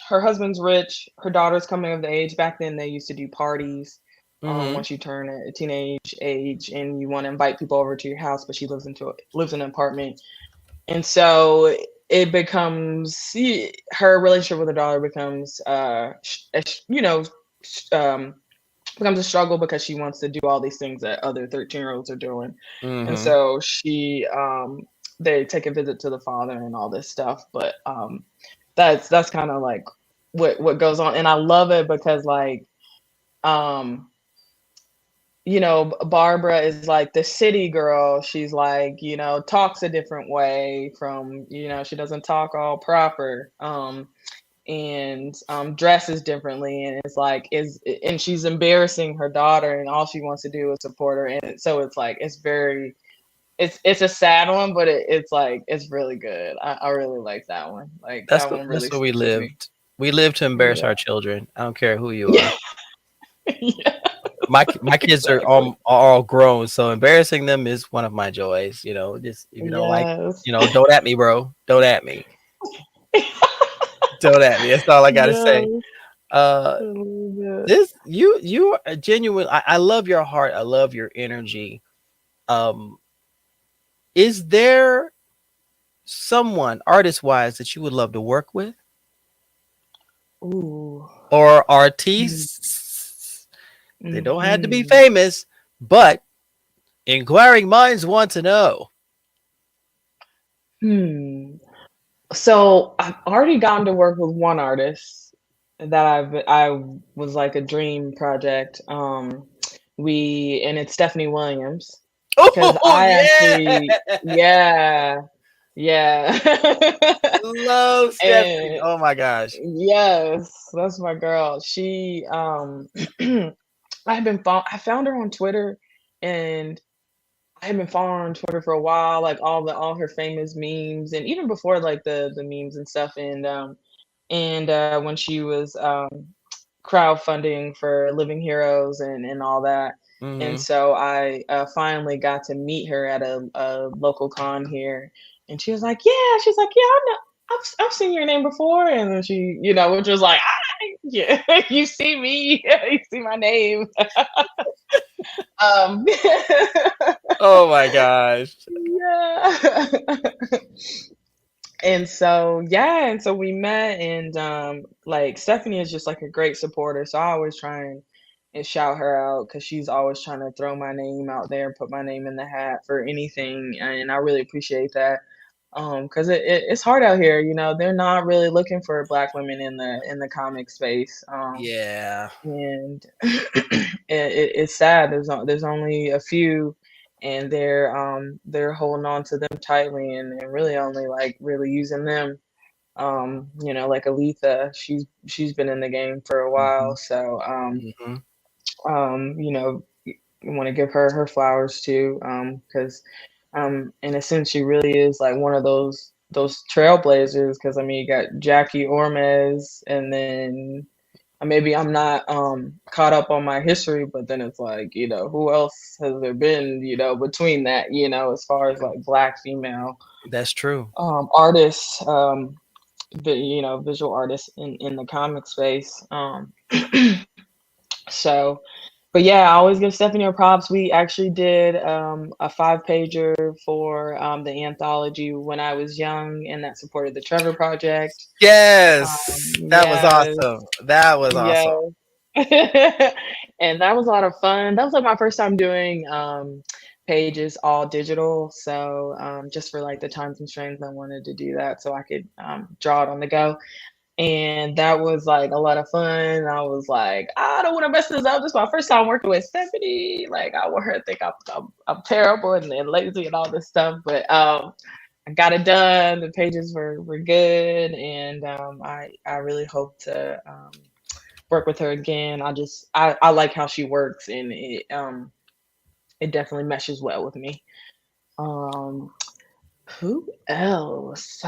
Her husband's rich. Her daughter's coming of the age. Back then, they used to do parties once you turn a teenage age, and you want to invite people over to your house. But she lives in an apartment, and so it becomes her relationship with her daughter becomes becomes a struggle, because she wants to do all these things that other 13-year-olds are doing, and so they take a visit to the father and all this stuff. But that's kind of like what goes on, and I love it because like Barbara is like the city girl. She's like, talks a different way from, she doesn't talk all proper, and dresses differently, and it's like and she's embarrassing her daughter, and all she wants to do is support her. And so it's like it's a sad one, but it's like it's really good. I really like that one. Like that's one really what we lived. We live to embarrass our children. I don't care who you are. my kids are all grown, so embarrassing them is one of my joys. You know, just if you don't like, Yes. don't at me, bro. Don't at me. Don't at me. That's all I gotta say. Yes. Uh, I love that. this you are genuine. I love your heart. I love your energy. Um, is there someone artist wise that you would love to work with, Ooh. or artists? They don't have to be Mm-hmm. famous, but inquiring minds want to know. Hmm. So I've already gotten to work with one artist that I was like a dream project. It's Stephanie Williams because Oh I yeah, actually, yeah, yeah. love Stephanie. And Oh my gosh, yes, that's my girl. She I found her on Twitter, and I had been following her on Twitter for a while, like all her famous memes, and even before like the memes and stuff. And when she was crowdfunding for Living Heroes and all that. And hmm so I finally got to meet her at a local con here, and she was like, "Yeah," she's like, "Yeah, I know, I've seen your name before," and then she, which was like, yeah, you see me, you see my name. um, oh my gosh. yeah. And so we met, and like Stephanie is just like a great supporter. So I always try and shout her out because she's always trying to throw my name out there, put my name in the hat for anything, and I really appreciate that. Because it's hard out here, they're not really looking for black women in the comic space. Yeah, And it's sad. There's only a few, and they're holding on to them tightly, and really only like really using them. Like Aletha, she's been in the game for a hmm while, so hmm you want to give her flowers too, because in a sense she really is like one of those trailblazers. Because I mean, you got Jackie Ormez, and then maybe I'm not caught up on my history, but then it's like, who else has there been, between that, as far as like black female that's true. artists, visual artists in the comic space. So, but yeah, I always give Stephanie her props. We actually did a 5-pager for the anthology when I was young, and that supported the Trevor Project. Yes, that was Yes, awesome. That was awesome. yes. And that was a lot of fun. That was like my first time doing pages all digital. So just for like the time constraints, I wanted to do that so I could draw it on the go. And that was like a lot of fun. I was like, I don't want to mess this up. This is my first time working with Stephanie. Like, I want her to think I'm terrible and lazy and all this stuff. But I got it done. The pages were good, and I really hope to work with her again. I like how she works, and it definitely meshes well with me. Um, who else?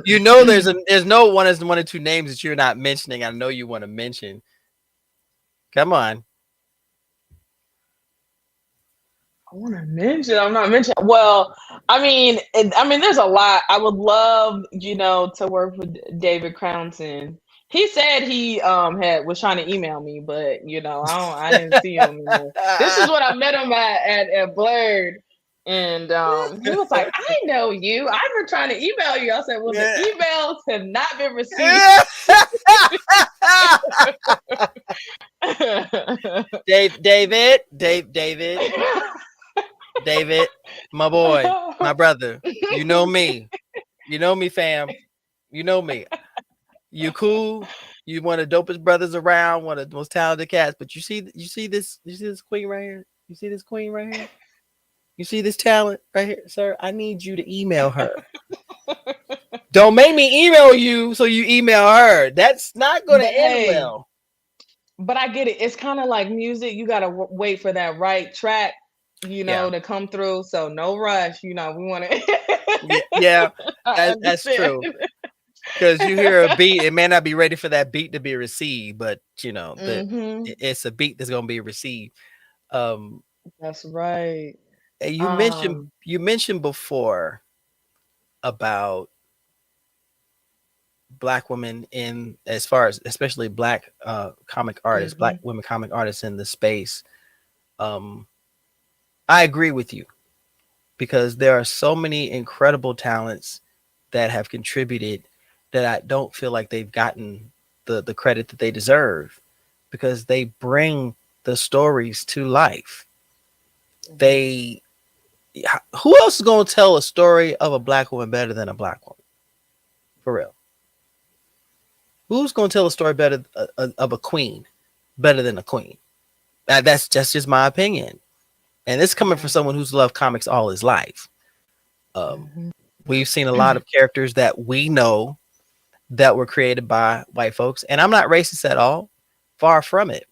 There's no one or two names that you're not mentioning. I know you want to mention. Come on. I want to mention. I'm not mentioning. Well, I mean, there's a lot. I would love, to work with David Crownson. He said he was trying to email me, but I didn't see him. This is what I met him at BLERD, and he was like, "I know you. I've been trying to email you." I said, "Well, the emails have not been received." David, my boy, my brother. You know me. You know me, fam. You know me. You cool. You one of the dopest brothers around, one of the most talented cats. But you see this queen right here? You see this queen right here? You see this talent right here, sir? I need you to email her. Don't make me email you so you email her. That's not going to But end hey, well. but I get it. It's kind of like music. You gotta wait for that right track, Yeah. to come through. So no rush. We want to. Yeah, I that's true. understand. Because you hear a beat, it may not be ready for that beat to be received, but Mm-hmm. it's a beat that's gonna be received. Um, That's right. and Um, you mentioned before about black women in, as far as especially black comic artists, black mhm, women comic artists in the space. Um, I agree with you because there are so many incredible talents that have contributed that I don't feel like they've gotten the credit that they deserve because they bring the stories to life. mhm, They Who else is going to tell a story of a black woman better than a black woman? For real. Who's going to tell a story better of a queen better than a queen? That's just my opinion. And it's coming from yeah. someone who's loved comics all his life. Um, Mhm. we've seen a lot of characters that we know that were created by white folks. And I'm not racist at all, far from it.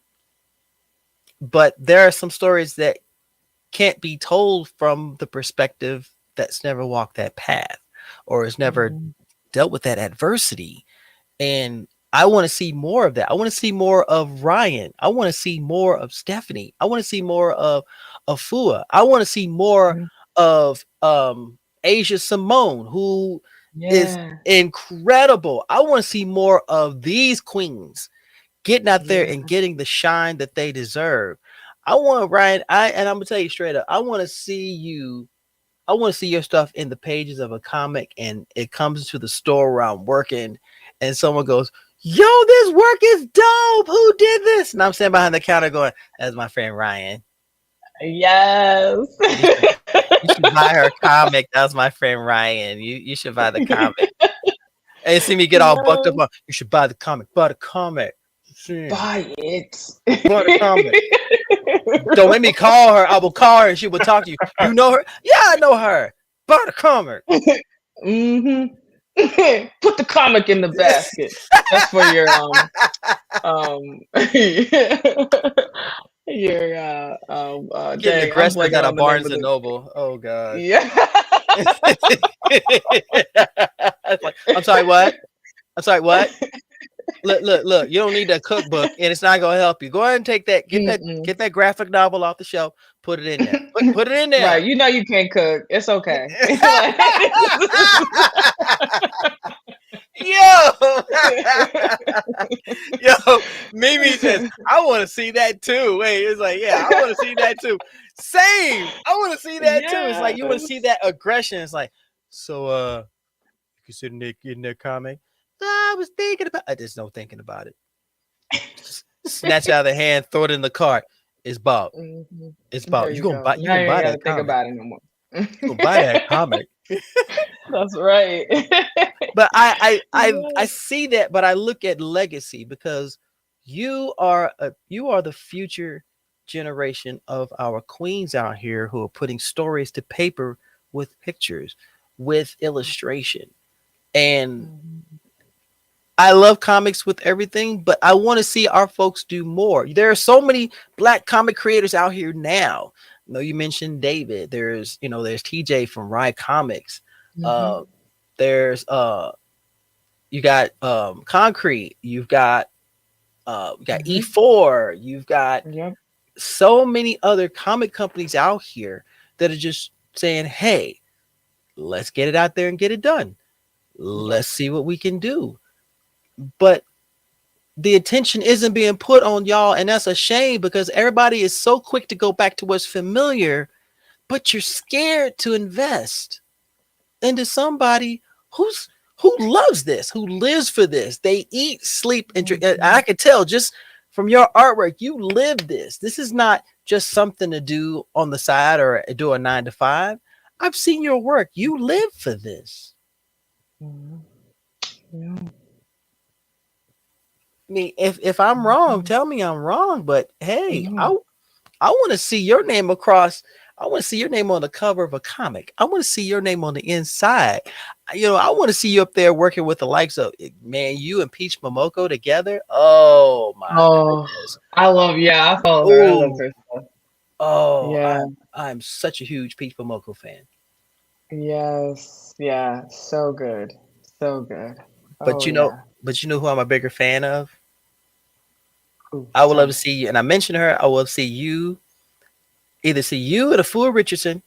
But there are some stories that can't be told from the perspective that's never walked that path or has never Mhm. dealt with that adversity. And I want to see more of that. I want to see more of Ryan. I want to see more of Stephanie. I want to see more of Fua. I want to see more Mhm. of Asia Simone, who is Yeah. incredible. I want to see more of these queens getting out there Yeah. and getting the shine that they deserve. I want Ryan, and I'm gonna tell you straight up, I want to see your stuff in the pages of a comic, and it comes to the store where I'm working, and someone goes, "Yo, this work is dope. Who did this?" And I'm standing behind the counter going, "That's my friend Ryan. Yes. You should you should buy her comic. That's my friend Ryan. You should buy the comic." And you see me get all bucked up Yes. on, "You should buy the comic. Buy the comic. Shit. Buy it. Buy the comic. Don't make me call her. I will call her and she will talk to you. You know her? Yeah, I know her. Buy the comic." Hmm. Put the comic in the basket. That's for your um your Getting dang, I'm aggressive blanking at a on the name Barnes of and the Noble. Oh gosh. yeah. It's like, I'm sorry, what? I'm sorry, what? Look. You don't need a cookbook, and it's not gonna help you. Go ahead and take that. Mm-mm. Get that graphic novel off the shelf. Put it in there. Put it in Right, there. you know you can't cook. It's okay. Yo, yo, Mimi says, I want to see that too. Wait, it's like, yeah, I want to see that too. Same. I want to see that too. It's like you want to see Yes. that aggression. It's like, so you consider getting that comic? I was thinking about, I just no thinking about it. Snatch it out of the hand, throw it in the cart. It's bought. Mhm. It's There bought. you go. You Now gonna you ain't buy gotta that think comic. about it no more. You gonna buy that comic. That's right. But I Yes. see that, but I look at legacy because you are the future generation of our queens out here who are putting stories to paper with pictures, with illustration. And Mhm. I love comics with everything, but I want to see our folks do more. There are so many black comic creators out here now. You know, you mentioned David. There's TJ from Rye Comics. Mhm. Uh, there's you got Concrete, you got Mhm. E4, you've got Yep. so many other comic companies out here that are just saying, "Hey, let's get it out there and get it done. Let's Yes. see what we can do." But the attention isn't being put on y'all, and that's a shame because everybody is so quick to go back to what's familiar, but you're scared to invest into somebody who's who loves this, who lives for this. They eat, sleep, and drink. I Mhm. can tell just from your artwork, you live this. This is not just something to do on the side or do a 9 to 5. I've seen your work. You live for this. Mhm. Yeah. I mean, if I'm wrong, Mhm. tell me I'm wrong. But hey, No. I want to see your name across. I want to see your name on the cover of a comic. I want to see your name on the inside. I want to see you up there working with the likes of, man, you and Peach Momoko together. Oh my Oh, goodness. I love, yeah, I follow her. I love Oh, her stuff. oh, Yeah. I'm such a huge Peach Momoko fan. Yes. Yeah. So good. So good. But Oh yeah. you know who I'm a bigger fan of? Ooh, I would tell love to me. see you, and I mentioned her. I would love to see you, either see you and a Fool Richardson,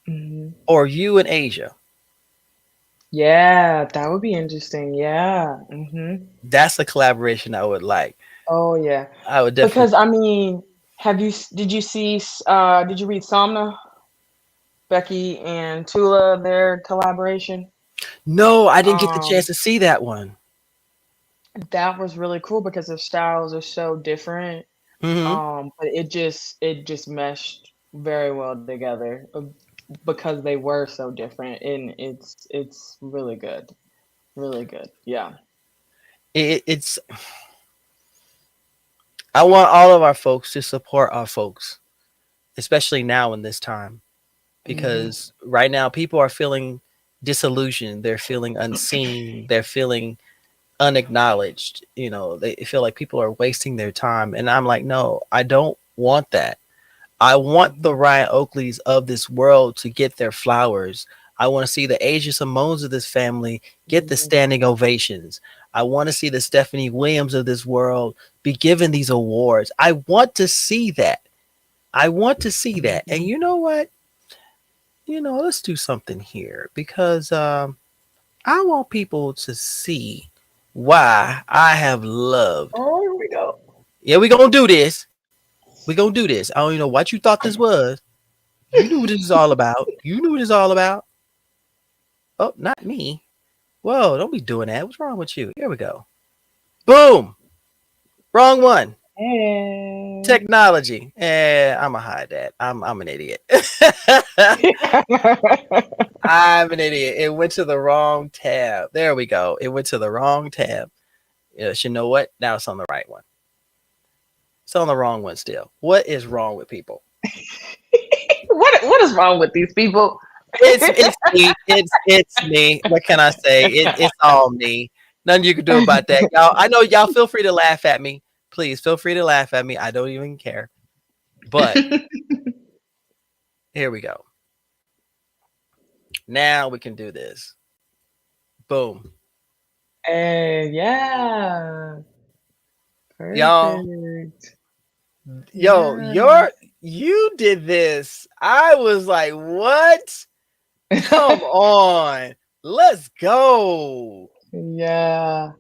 Hmm. or you and Asia. Yeah, that would be interesting. Yeah. That's a collaboration I would like. Oh yeah. I would definitely. Because I mean, did you see did you read Somna? Becky and Tula, their collaboration? No, I didn't get the chance Um, to see that one. that was really cool because their styles are so different. Hmm. But it just meshed very well together because they were so different, and it's really good. Really good. Yeah. It's. I want all of our folks to support our folks, especially now in this time, Hmm. because right now people are feeling disillusioned. They're feeling unseen. They're feeling unacknowledged. They feel like people are wasting their time, and I'm like, no, I don't want that. I want the Ryan Oakleys of this world to get their flowers. I want to see the Asia Simones of this family get the Hmm. standing ovations. I want to see the Stephanie Williams of this world be given these awards. I want to see that. I want to see that. And Hmm. you know what? Let's do something here, because I want people to see why I have loved. Oh, here we go. Yeah, we're going to do this. We're going to do this. I don't even know what you thought this was. You knew what this is all about. You knew what it's all about. Oh, not me. Whoa, don't be doing that. What's wrong with you? Here we go. Boom. Wrong one. Hey. Technology. I'm going to hide that. I'm an idiot. I'm an idiot. It went to the wrong tab. There we go. It went to the wrong tab. Yes, you know what? Now it's on the right one. It's on the wrong one still. What is wrong with people? What is wrong with these people? It's me. It's me. What can I say? It's all me. Nothing you can do about that. Y'all, I know y'all feel free to laugh at me. Please feel free to laugh at me. I don't even care. But here we go. Now we can do this. Boom. Hey, yeah. Y'all, Perfect. yo, Yeah. you did this. I was like, what? Come on. Let's go. Yeah.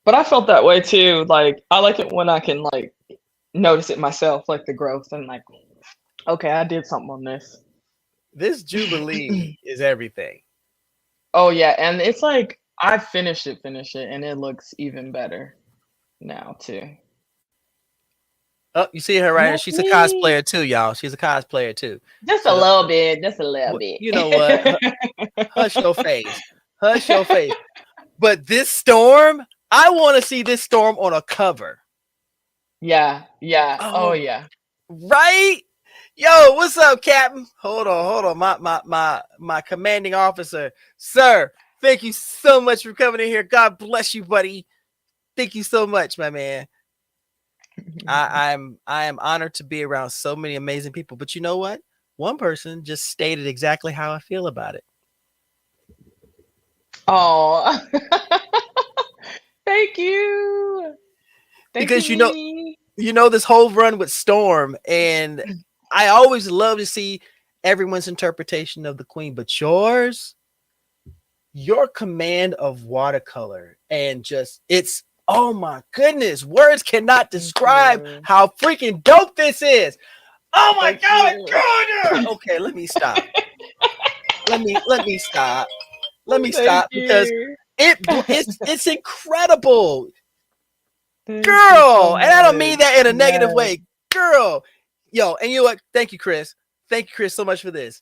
But I felt that way too. Like I like it when I can like notice it myself, like the growth and like, okay, I did something on this. This Jubilee is everything. Oh yeah, and it's like I finished it, and it looks even better now too. Oh, you see her right here. That's She's a me. cosplayer too, y'all. She's a cosplayer too. Just a So little bit, just a little bit. you know what? Hush your face. Hush your face. But this storm, I want to see this storm on a cover. Yeah, yeah. Oh Oh, yeah. right? Yo, what's up, Captain? Hold on. My commanding officer. Sir, thank you so much for coming in here. God bless you, buddy. Thank you so much, my man. I am honored to be around so many amazing people. But you know what? One person just stated exactly how I feel about it. Oh, thank you. Thank you, Because Mimi. this whole run with Storm, and I always love to see everyone's interpretation of the Queen, but your command of watercolor, and just it's, oh my goodness, words cannot Thank describe you. how freaking dope this is. Oh my Thank god, you. God! Okay, let me stop. Let me stop. Let me Thank stop, because you. it's incredible, Thank you so girl. And I don't mean much. that in a negative Yes. way, girl. Yo, and you know what? Thank you, Chris. Thank you, Chris, so much for this.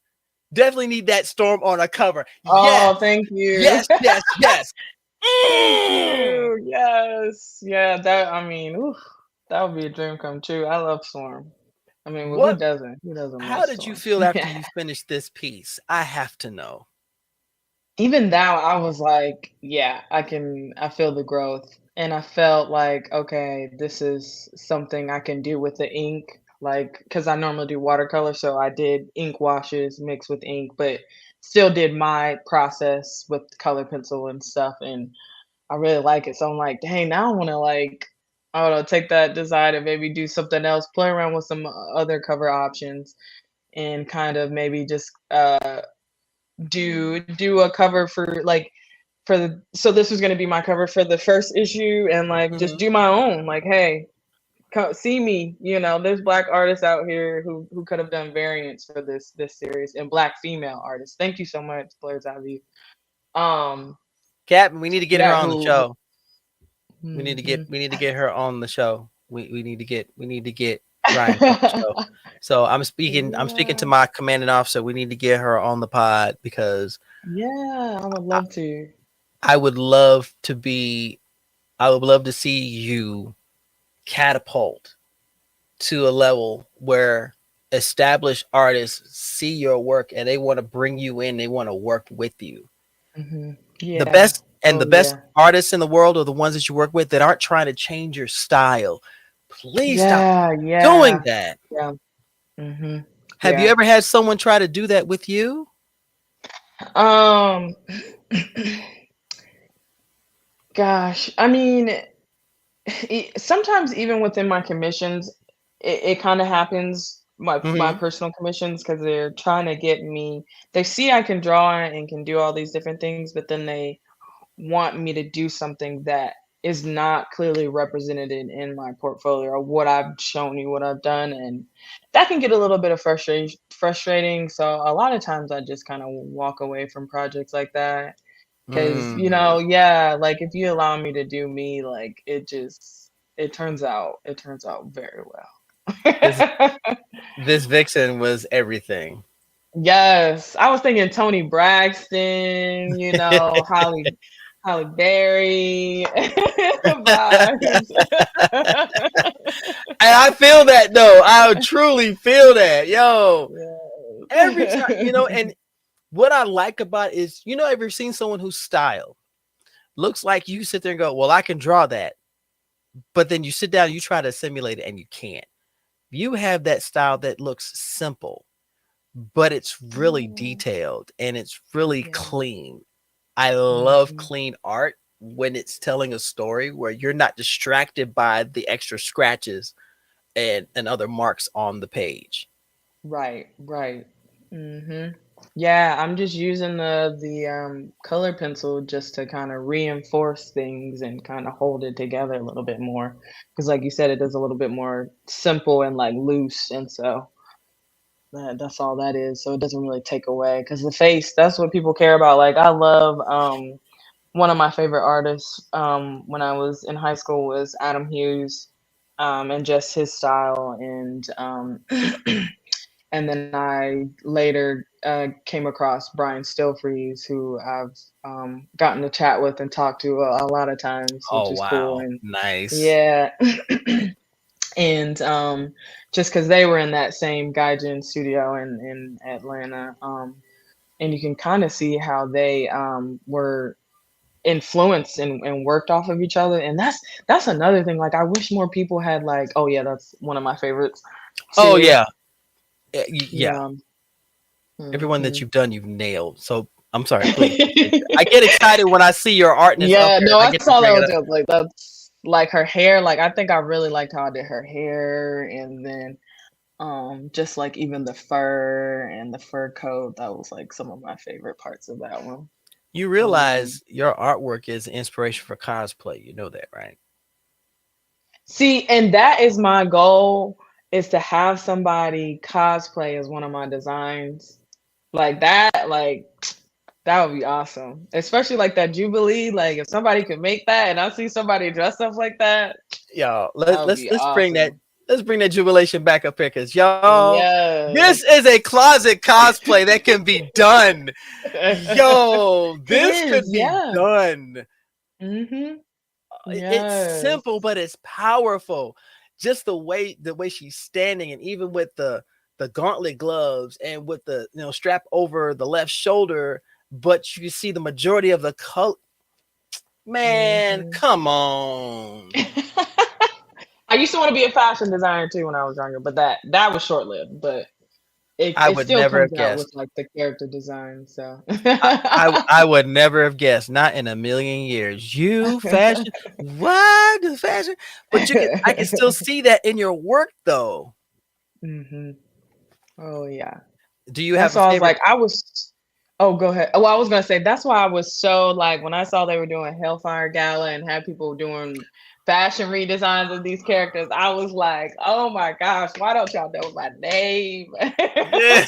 Definitely need that storm on a cover. Yes, Oh, thank you. yes, yes, yes. Thank Mm. you. Yes. Yeah, that I mean, oof, that would be a dream come true. I love Storm. I mean, well, who What? doesn't? Who doesn't love How did you Storm? feel after you finished this piece? I have to know. Even now, I was like, yeah, I feel the growth. And I felt like, okay, this is something I can do with the ink. Like, because I normally do watercolor. So I did ink washes mixed with ink, but still did my process with color pencil and stuff. And I really like it. So I'm like, dang, now I want to like, I don't know, take that design and maybe do something else, play around with some other cover options, and kind of maybe just do a cover for like for the so this was going to be my cover for the first issue, and like just Mhm. do my own, like, hey, see me, there's Black artists out here who could have done variants for this series, and Black female artists. Thank you so much, Blerds. um Captain, we need to get her yeah, on the show. mhm. We need to get her on the show. We need to get Ryan on the show. So I'm speaking to Yeah, my commanding officer. We need to get her on the pod because yeah, I would I, love to. I would love to be I would love to see you catapult to a level where established artists see your work and they want to bring you in, they want to work with you. The Yeah. best and Oh the best yeah. artists in the world are the ones that you work with that aren't trying to change your style. Please stop Yeah, doing yeah, that. yeah. hmm Have you Yeah. ever had someone try to do that with you? Um, gosh, I mean, sometimes even within my commissions, it kind of happens. My Hmm. personal commissions, because they're trying to get me. They see I can draw and can do all these different things, but then they want me to do something that is not clearly represented in my portfolio or what I've shown you, what I've done, and that can get a little bit of frustrating. So a lot of times I just kind of walk away from projects like that, because Mm. yeah, like if you allow me to do me, like it turns out very This well. this vixen was everything. Yes, I was thinking Tony Braxton, Holly Berry vibes. And I feel that though. I truly feel that. Yo, every time, Yes. and what I like about it is, ever seen someone whose style looks like you sit there and go, well, I can draw that. But then you sit down, you try to simulate it and you can't. You have that style that looks simple, but it's really Yeah, detailed and it's really yeah. clean. I love Mhm. clean art when it's telling a story where you're not distracted by the extra scratches and other marks on the page. Right, right. Mhm. Yeah, I'm just using the color pencil just to kind of reinforce things and kind of hold it together a little bit more. Because like you said, it is a little bit more simple and like loose, and so that's all that is. So it doesn't really take away, because the face, that's what people care about. Like I love one of my favorite artists when I was in high school was Adam Hughes, and just his style, and then I later came across Brian Stilfreeze, who I've gotten to chat with and talk to a lot of times, which Oh, is cool. wow. And Nice. yeah, and just because they were in that same Gaijin studio in Atlanta, and you can kind of see how they were influenced and worked off of each other. And that's another thing. Like I wish more people had like, oh yeah, that's one of my favorites Oh, too. yeah. Yeah. Yeah. Everyone that Mhm. you've done, you've nailed. So I'm sorry, please. I get excited when I see your artness up Yeah, there no, and I I get to saw that bring it was up. just like that's like her hair. Like I think I really liked how I did her hair, and then just like even the fur and the fur coat. That was like some of my favorite parts of that one. You Um, realize your artwork is inspiration for cosplay. You know that, right? See, and that is my goal, is to have somebody cosplay as one of my designs. Like that would be awesome. Especially like that Jubilee. Like if somebody could make that and I see somebody dressed up like that, Y'all, that would be awesome. let's bring that jubilation back up here, because y'all, Yes. this is a closet cosplay that can be done. Yo, It this is, could be yeah. done. Mhm. It's simple, Yes. but it's powerful. Just the way she's standing, and even with the gauntlet gloves and with the strap over the left shoulder, but you can see the majority of the color. Man, Mhm. come on. I used to want to be a fashion designer too when I was younger, but that was short lived. But I it would still never comes have out with guessed. like the character design. So I would never have guessed. Not in a million years. You fashion what the fashion? But I can still see that in your work though. hmm Oh yeah. Do you have That's a why I was favorite? like, oh, go ahead. Oh, I was gonna say that's why I was so like when I saw they were doing Hellfire Gala and had people doing fashion redesigns of these characters, I was like, oh my gosh, why don't y'all know my name? Yeah.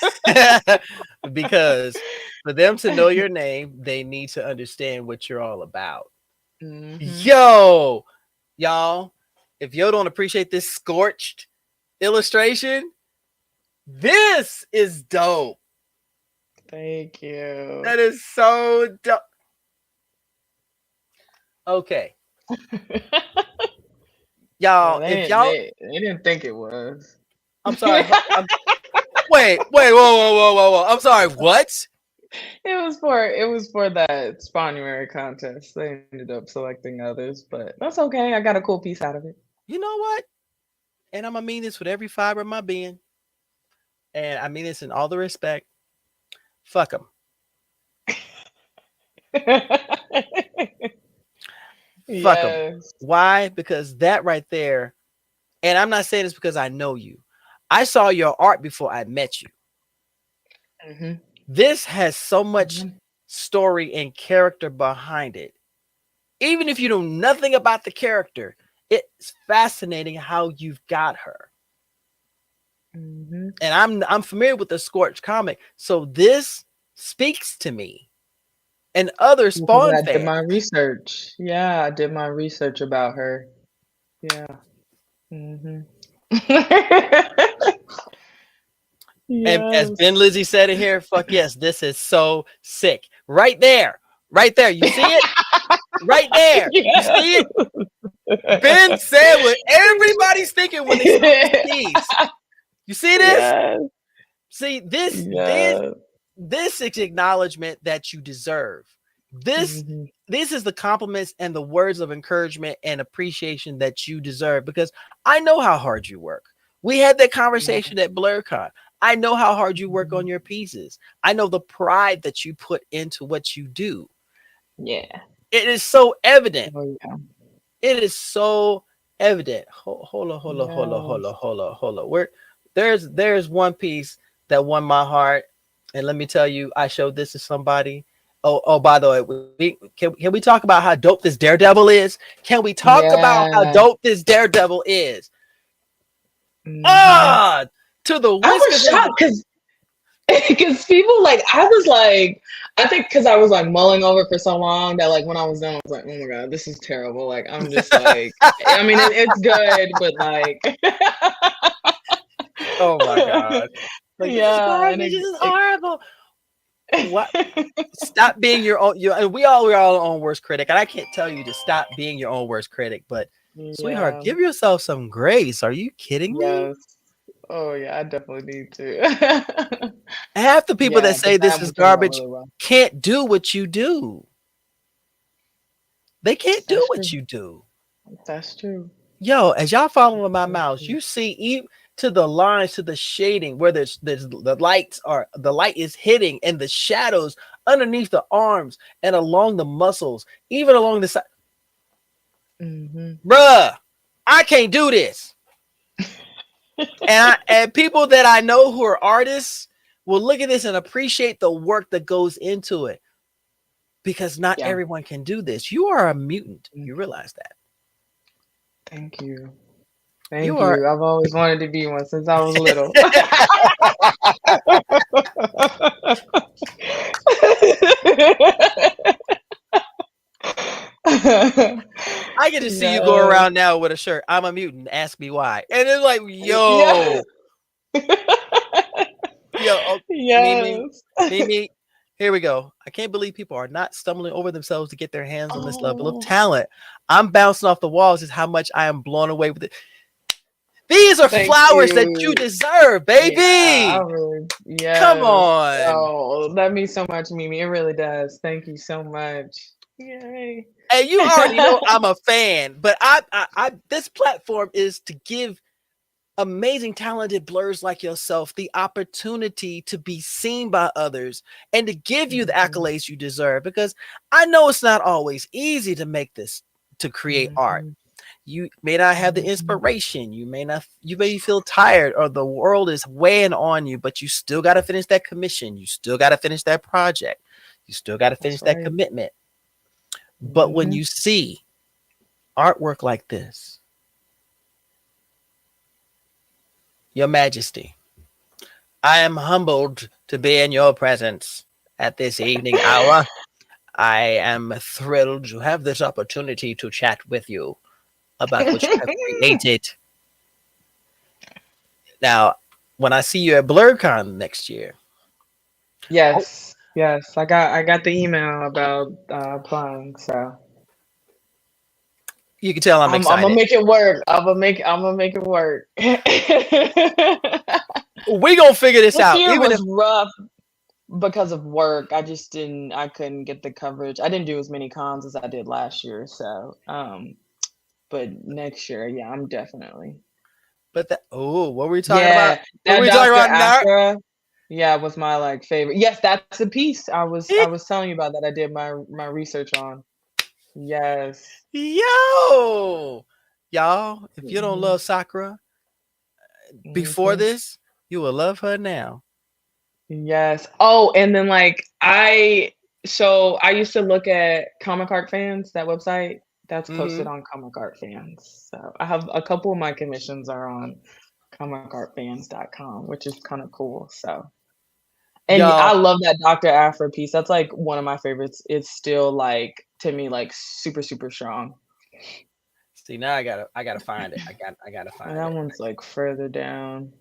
Because for them to know your name, they need to understand what you're all about. hmm Yo, y'all, if yo don't appreciate this scorched illustration, this is dope. Thank you. That is so dope. Okay, Well, y'all, if y'all, they didn't think it was. I'm sorry. Wait, whoa. I'm sorry. What? It was for that Sponuary contest. They ended up selecting others, but that's okay. I got a cool piece out of it. You know what? And I'm gonna mean this with every fiber of my being, and I mean this in all the respect. Fuck them. Fuck them. Yes. Why? Because that right there, and I'm not saying this because I know you. I saw your art before I met you. hmm This has so much hmm story and character behind it. Even if you know nothing about the character, it's fascinating how you've got her. hmm And I'm familiar with the Scorch comic, so this speaks to me and other Because Spawn I did fans. my research. Yeah, I did my research about her. Yeah. hmm And as Yes. Ben Lizzie said it here, fuck yes, this is so sick. Right there. Right there. You see it? Right there. You Yeah. see it? Ben said what everybody's thinking when they saw this piece. You see this? Yes. See, Yes. this is acknowledgement that you deserve. hmm This is the compliments and the words of encouragement and appreciation that you deserve, because I know how hard you work. We had that Yeah. conversation at BlerDCon. I know how hard you work on Mhm. your pieces. I know the pride that you put into what you do. Yeah. It is so evident. Oh yeah. It is so evident. Yes. Hold on. Where there's one piece that won my heart, and let me tell you, I showed this to somebody. Oh, by the way, can we talk about how dope this Daredevil is? Can we talk about how Yeah. dope this Daredevil is? hmm Ah, to the I was whiskers and shocked because people like I was like I think because I was like mulling over for so long that like when I was done I was like, oh my god, this is terrible. Like I'm just like I mean it's good, but like oh my god, like this is yeah, garbage. This is horrible. What? Stop being your own. And we're all our own worst critic, and I can't tell you to stop being your own worst critic. But sweetheart, yeah, give yourself some grace. Are you kidding me? yes. Oh yeah, I definitely need to. Half the people that Yeah, but say this that is one came out garbage really well. can't do what you do. They can't do That's what true. you do. That's true. Yo, as y'all following my That's mouse, true. you see to the lines, to the shading, where there's the light is hitting, and the shadows underneath the arms and along the muscles, even along the side. hmm Bruh, I can't do this. And people that I know who are artists will look at this and appreciate the work that goes into it, because not Yeah. everyone can do this. You are a mutant. Mm, You realize that. Thank you. You Thank are. you. I've always wanted to be one since I was little. I get to see you go Yes. around now with a shirt. I'm a mutant. Ask me why. And it's like, Yeah. oh, Mimi, Yes. Mimi. Here we go. I can't believe people are not stumbling over themselves to get their hands on this level of Oh, talent. I'm bouncing off the walls. Is how much I am blown away with it. These are thank flowers that you you. deserve, Yeah, I baby. really, Come yes. on. Oh, that means so much, Mimi. It really does. Thank you so much. Yay. And you already know I'm a fan, but I this platform is to give amazing, talented blurs like yourself the opportunity to be seen by others and to give you the Mhm, accolades you deserve. Because I know it's not always easy to make this, to create art. mhm, You may not have the mhm. inspiration. You may feel tired or the world is weighing on you, but you still got to finish that commission. You still got to finish that project. You still got to finish That's that right. commitment. But when Mhm. you see artwork like this, Your Majesty, I am humbled to be in your presence at this evening hour. I am thrilled to have this opportunity to chat with you about what you have created. Now, when I see you at BlerdCon next year, oh, Yes, yes. I got the email about applying, so you can tell I'm I'm gonna excited. make it work. I'm gonna make it work. We gonna figure this This out, year even if was rough because of work. I couldn't get the coverage. I didn't do as many cons as I did last year, so but next year, yeah, I'm definitely. but that oh, what were we talking about? Yeah, What were that we talking Dr. about now? Afra, yeah, was my like favorite. Yes, that's a piece I was telling you about that I did my research on. Yes. Yo, y'all, if you don't Mhm. love Sakura before Mhm. this, you will love her now. Yes. Oh, and then like I used to look at Comic Art Fans, that website that's Mm-hmm. posted on Comic Art Fans. So I have a couple of my commissions are on comicartfans.com, which is kind of cool. So and I Y'all, love that Dr. Afro piece. That's like one of my favorites. It's still like to me like super super strong. see now I gotta find it. I gotta And find that it. one's like further down.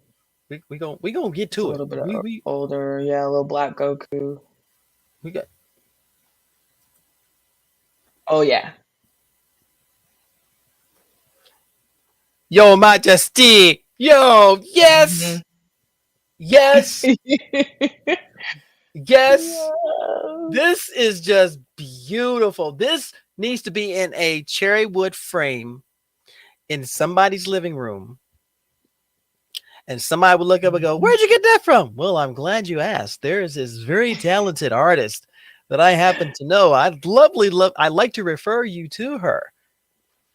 We gonna get It's a to it. little bit We older. Yeah, a little Black Goku. we got Oh yeah. Yo Majesty. Yo, Mhm. yes, yes, yes. Yes. This is just beautiful. This needs to be in a cherry wood frame in somebody's living room. And somebody would look up and go, Mhm. "Where'd you get that from?" Well, I'm glad you asked. There is this very talented artist that I happen to know. I'd like to refer you to her.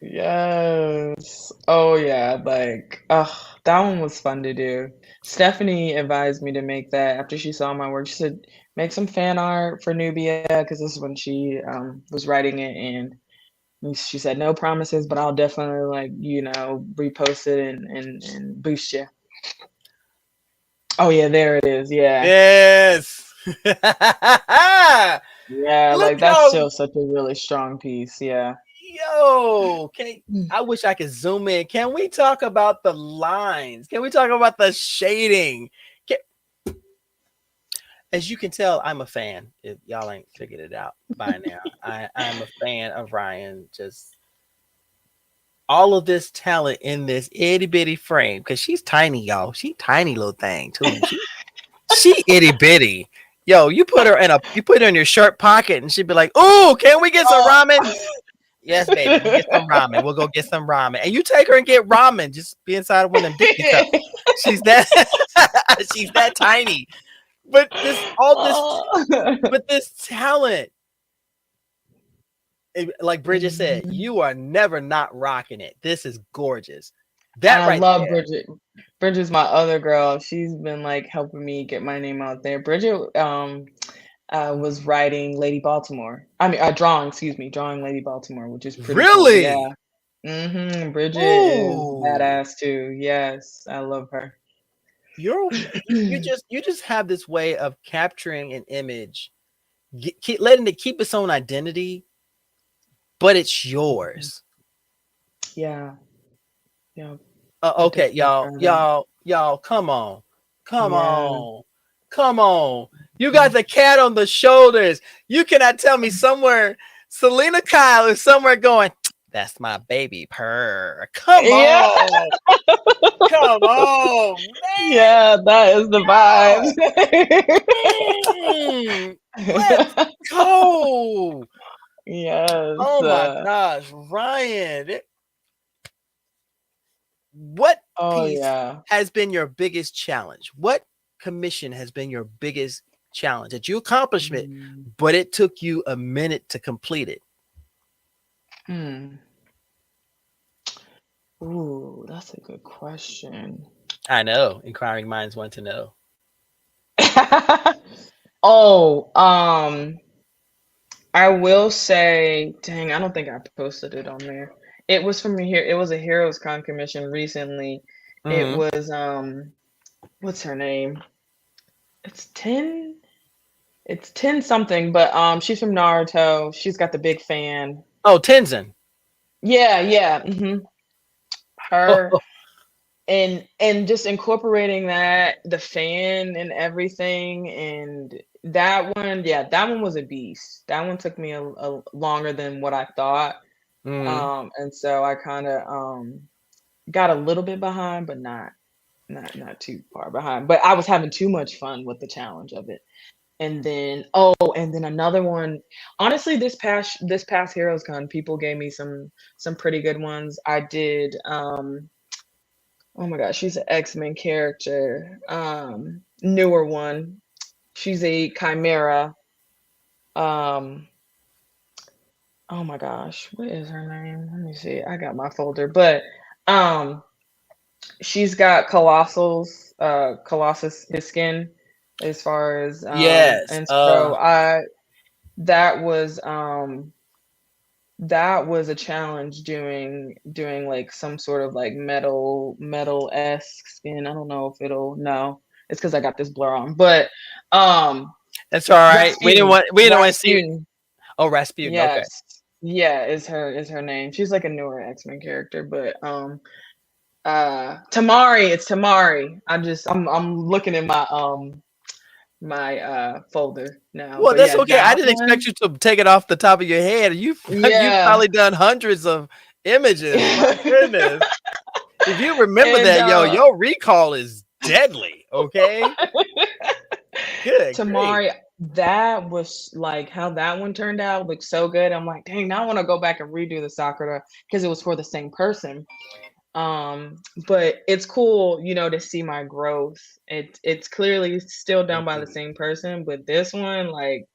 Yes. Oh yeah, like that one was fun to do. Stephanie advised me to make that after she saw my work. She said, make some fan art for Nubia because this is when she was writing it and she said no promises, but I'll definitely like, repost it and boost you. Oh yeah, there it is. Yeah. Yes. Yeah, Look like that's how still such a really strong piece. Yeah. yo. I wish I could zoom in. Can we talk about the lines? Can we talk about the shading? Can, as you can tell, I'm a fan. If y'all ain't figured it out by now, I'm a fan of Ryan. Just all of this talent in this itty bitty frame because she's tiny, y'all. She tiny little thing too. She itty bitty. Yo, you put her in your shirt pocket and she'd be like, "Ooh, can we get some Oh. ramen?" Yes, baby. We'll get some ramen. We'll go get some ramen. And you take her and get ramen. Just be inside of one of them Disney cups. She's that she's that tiny. But Oh. this talent, like Bridget said, Mhm. you are never not rocking it. This is gorgeous. And That I right love there. Bridget. Bridget's my other girl. She's been like helping me get my name out there. Bridget was writing Lady Baltimore. I mean, drawing, excuse me, drawing Lady Baltimore, which is pretty cool. Yeah. Really? Bridget is Ooh. badass too. Yes, I love her. You're you just have this way of capturing an image, keep letting it keep its own identity, but it's Mhm. yours. Yeah, yeah, I Okay, definitely y'all, try that. y'all, come on, come Yeah. on, come on. You got the cat on the shoulders. You cannot tell me somewhere Selena Kyle is somewhere going, "That's my baby purr." Come Yeah. on, come on, man. Yeah, that is the Yo, vibe. let's go. Yes. Oh my gosh, Ryan. What Oh piece yeah. has been your biggest challenge? What commission has been your biggest challenge that you accomplished it, Mm. but it took you a minute to complete it? Hmm. Ooh, that's a good question. I know, inquiring minds want to know. Oh, I will say, dang, I don't think I posted it on there. It was from here. It was a Heroes Con commission recently. It Hmm. was what's her name? It's 10. It's 10 something, but she's from Naruto. She's got the big fan. Oh, Tenzin. Yeah, yeah. Her and just incorporating that, the fan and everything, and that one, yeah, that one was a beast. That one took me a longer than what I thought. Hmm. And so I kind of got a little bit behind, but not too far behind. But I was having too much fun with the challenge of it. And then and then another one. Honestly, this past Heroes Con, people gave me some pretty good ones. I did oh my gosh, she's an X-Men character. Newer one. She's a chimera. Um oh my gosh, what is her name? Let me see. I got my folder, but um she's got Colossus his skin as far as Yes. and so I that was um that was a challenge doing like some sort of like metal-esque skin. I don't know if it'll no. It's because I got this blur on. But um That's all right. Rasputin. We didn't want to see. Rasputin. Oh, Rasputin. Okay. Yes. Yeah, is her name. She's like a newer X-Men character, but Tamari, it's Tamari. I'm looking in my folder now. Well, But that's yeah, okay. I that didn't expect one. you to take it off the top of your head. You've Yeah. probably done hundreds of images. My goodness. If you remember And that, your recall is deadly. Okay. Good grief. Tamari, that was like how that one turned out looked so good. I'm like, dang, now I want to go back and redo the Sakura because it was for the same person. But it's cool, to see my growth. It's clearly still done by the Mhm. same person, but this one, like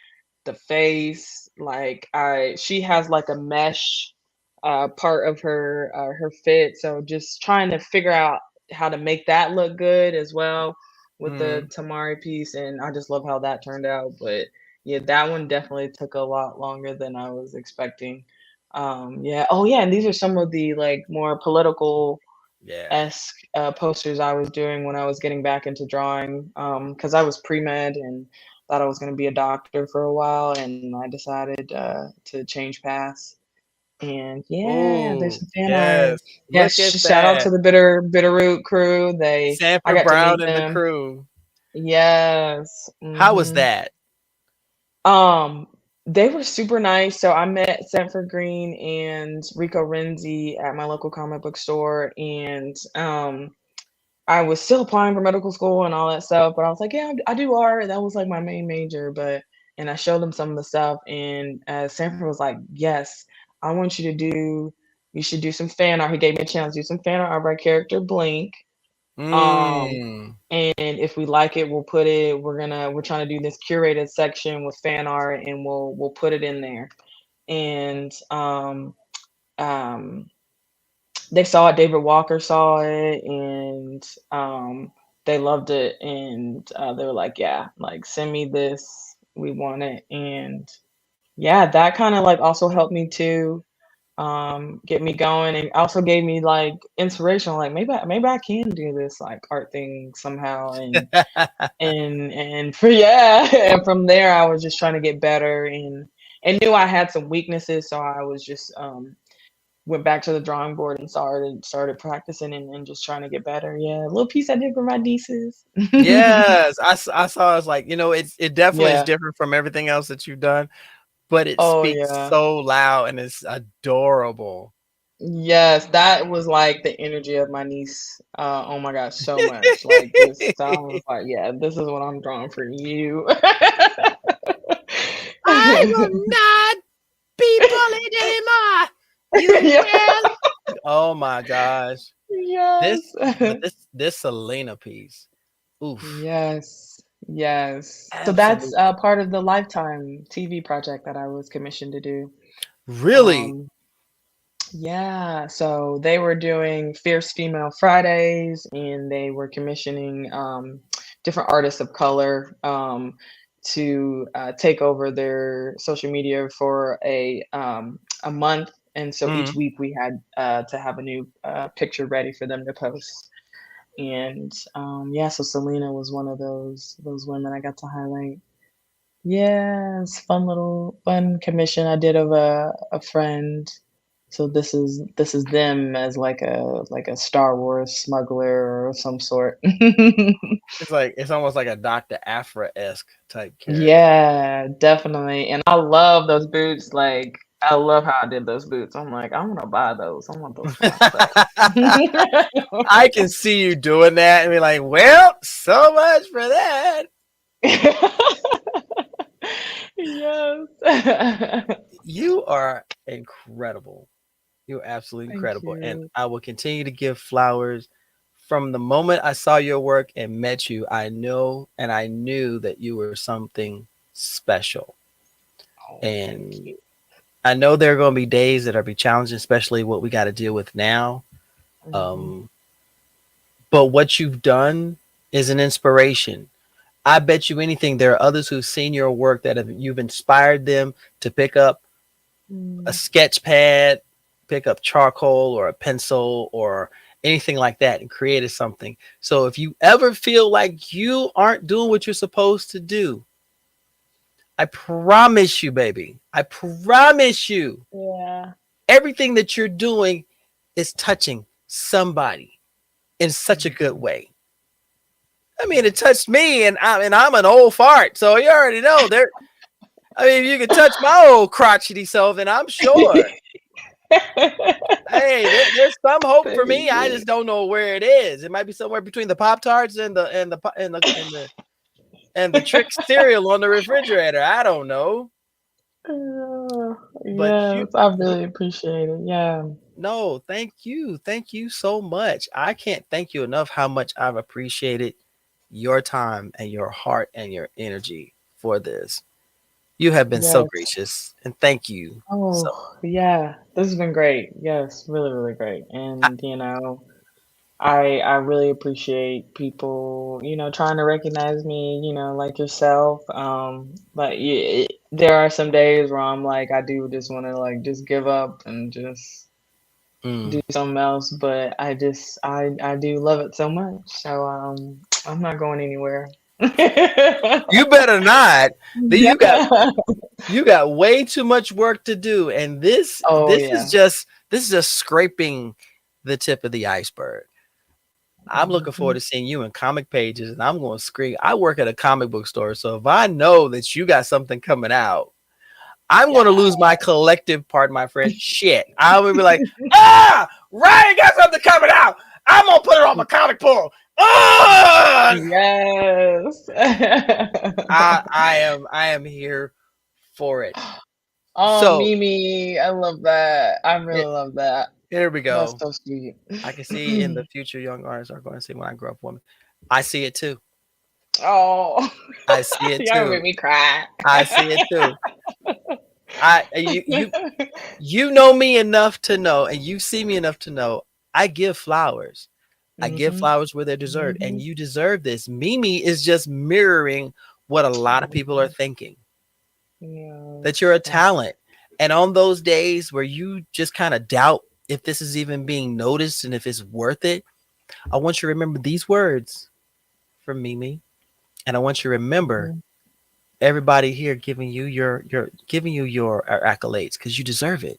the face, like she has like a mesh part of her fit. So just trying to figure out how to make that look good as well with the Mhm. Tamari piece, and I just love how that turned out. But yeah, that one definitely took a lot longer than I was expecting. Yeah. Oh yeah, and these are some of the like more political Yeah. esque posters I was doing when I was getting back into drawing. Because I was pre-med and thought I was going to be a doctor for a while, and I decided to change paths. And yeah, there's Oh, some fan art. yes. Yeah, Look at shout out to that. the Bitterroot crew. I Sanford got to Brown meet and the them. crew. Yes. How was that? Um, they were super nice. So I met Sanford Green and Rico Renzi at my local comic book store, and I was still applying for medical school and all that stuff, but I was like, yeah, I do art. That was like my main major, and I showed him some of the stuff, and Sanford was like, yes, I want you should do some fan art. He gave me a chance to do some fan art of our character Blink. Um, Mm. and if we like it, we're trying to do this curated section with fan art, and we'll put it in there. And um they saw it. David Walker saw it, and they loved it. And they were like, "Yeah, like send me this. We want it." And yeah, that kind of like also helped me to get me going, and also gave me like inspiration. Like maybe I can do this like art thing somehow. And for yeah, and from there I was just trying to get better, and knew I had some weaknesses, so I was just went back to the drawing board and started practicing, and just trying to get better. Yeah, a little piece I did for my nieces. Yes, I saw. It's like it definitely is Yeah. different from everything else that you've done, but it Oh speaks yeah. so loud and it's adorable. Yes, that was like the energy of my niece. Oh my gosh, so much. Like this, I was like, yeah, this is what I'm drawing for you. I will not be bullied anymore. You Yeah. will. Oh my gosh. This, Yes. but this Selena piece. Oof. Yes. Yes. So that's Absolutely. part of the Lifetime TV project that I was commissioned to do. Really? Um, yeah, so they were doing Fierce Female Fridays, and they were commissioning different artists of color to take over their social media for a month. And so each Mm. week we had to have a new picture ready for them to post. And yeah, so Selena was one of those women I got to highlight. Yeah, it's fun commission I did of a friend. So this is them as like a Star Wars smuggler or some sort. It's like it's almost like a Dr. Afra-esque type character. Yeah, definitely. And I love those boots. Like I love how I did those boots. I'm like, I want to buy those. I want those for myself. I can see you doing that and be like, well, so much for that. Yes. You are incredible. You're absolutely Thank incredible. And you. I will continue to give flowers. From the moment I saw your work and met you, I know and I knew that you were something special. Oh, thank And you. I know there are going to be days that are be challenging, especially what we got to deal with now. Mhm. Um, but what you've done is an inspiration. I bet you anything there are others who've seen your work that have you've inspired them to pick up a Mm. sketch pad, pick up charcoal or a pencil or anything like that and created something. So if you ever feel like you aren't doing what you're supposed to do, I promise you, baby, I promise you, Yeah. everything that you're doing is touching somebody in such a good Mhm. way. I mean, it Yes. touched me, and I'm an old fart, so you already know there. I mean, if you can touch my old crotchety self, then I'm sure. Hey, there's some hope for Thank me. I you. just don't know where it is. It might be somewhere between the Pop Tarts and the trick cereal on the refrigerator. I don't know. But Yes, I really appreciate it. Yeah. no, thank you so much. I can't thank you enough how much I've appreciated your time and your heart and your energy for this. You have been so Yes. gracious, and thank you. So, Oh, yeah. This has been great. Yes, really, really great. I, And I really appreciate people, trying to recognize me, like yourself. But there are some days where I'm like, I do just want to like just give up and just do mm, something else. But I do love it so much. So I'm not going anywhere. you better not. You got Yeah. you got way too much work to do, and this Oh this is yeah. just this is just scraping the tip of the iceberg. I'm looking forward Mhm. to seeing you in comic pages, and I'm going to scream. I work at a comic book store, so if I know that you got something coming out, I'm going to Yeah. lose my collective part, my friend. Shit, I'm gonna be like, ah, Ryan got something coming out. I'm gonna put it on my comic pull. Ah! Yes. I am here for it. Oh, So Mimi, I love that. I here, really love that. here we That's go. so sweet. I can see in the future young artists are going to say when I grow up woman. I see it too. Oh, I see it y'all make too. me cry. I see it too. I you know me enough to know, and you see me enough to know I give flowers. I give Mhm. flowers where they're deserved, and Mhm. you deserve this. Mimi is just mirroring what a lot of people are Mhm. thinking, that you're Yes. a talent. And on those days where you just kind of doubt if this is even being noticed and if it's worth it, I want you to remember these words from Mimi. And I want you to remember Mhm. everybody here giving you your giving you your accolades because you deserve it.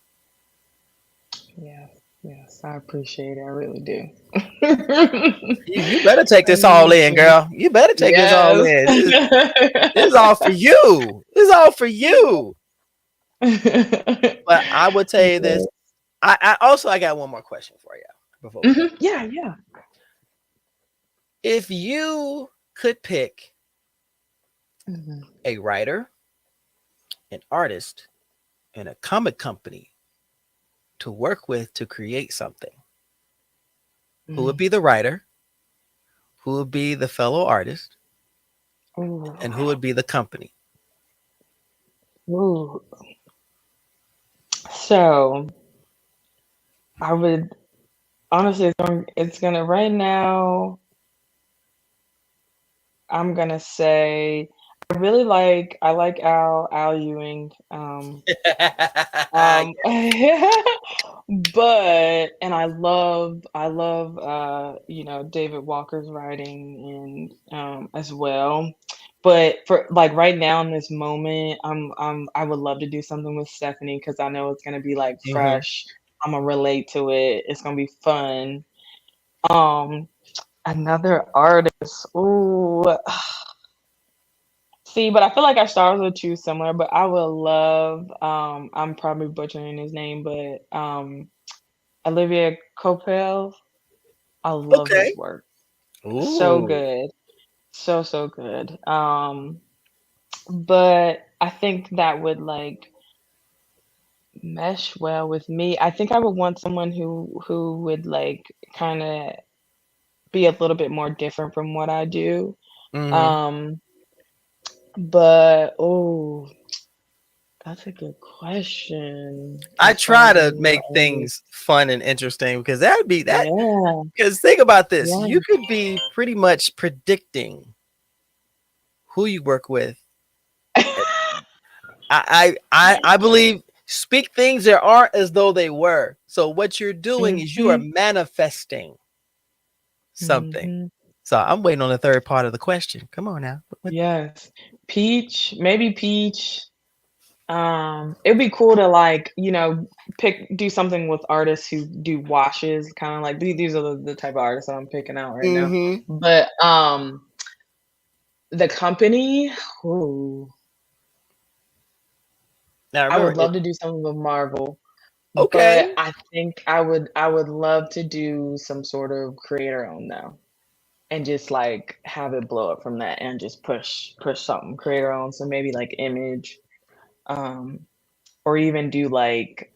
Yes. Yes. I appreciate it. I really do. You better take I this all really in, do. girl. You better take this all Yes. in. This is all for you. This is all for you. But I would tell you this. Yes. I also I got one more question for you before we go. Mhm. Yeah. Yeah. If you could pick Mhm. a writer, an artist, and a comic company to work with to create something, Who would be the writer? Who would be the fellow artist? Ooh. And who would be the company? Ooh. So I would honestly, it's gonna right now. I'm gonna say I like Al Ewing. Yeah. But and I love David Walker's writing and as well. But for like right now in this moment, I would love to do something with Stephanie because I know it's gonna be like Hmm. fresh. I'm gonna relate to it. It's gonna be fun. Um, Another artist. Ooh. See, but I feel like our styles are too similar, but I would love, I'm probably butchering his name, but Olivier Coipel. I love his Okay. work. So Ooh. good. So, so good. But I think that would like mesh well with me. I think I would want someone who would like kind of be a little bit more different from what I do. Hmm. Um, but oh, that's a good question I as far try as a to new make artist. things fun and interesting because that would be that. Yeah, Because think about this, yeah. you could be pretty much predicting who you work with. I believe speak things that aren't as though they were. So what you're doing is you are Mhm, manifesting something. mhm. So I'm waiting on the third part of the question. Come on now. Yes. Peach, maybe Peach. It'd be cool to like, do something with artists who do washes, kind of like these are the type of artists that I'm picking out right now. Mm-hmm. But the company, ooh, Now I remember would it. love to do something with Marvel. But Okay. I think I would love to do some sort of creator own though, and just like have it blow up from that and just push something creator own. So maybe like Image, um, or even do like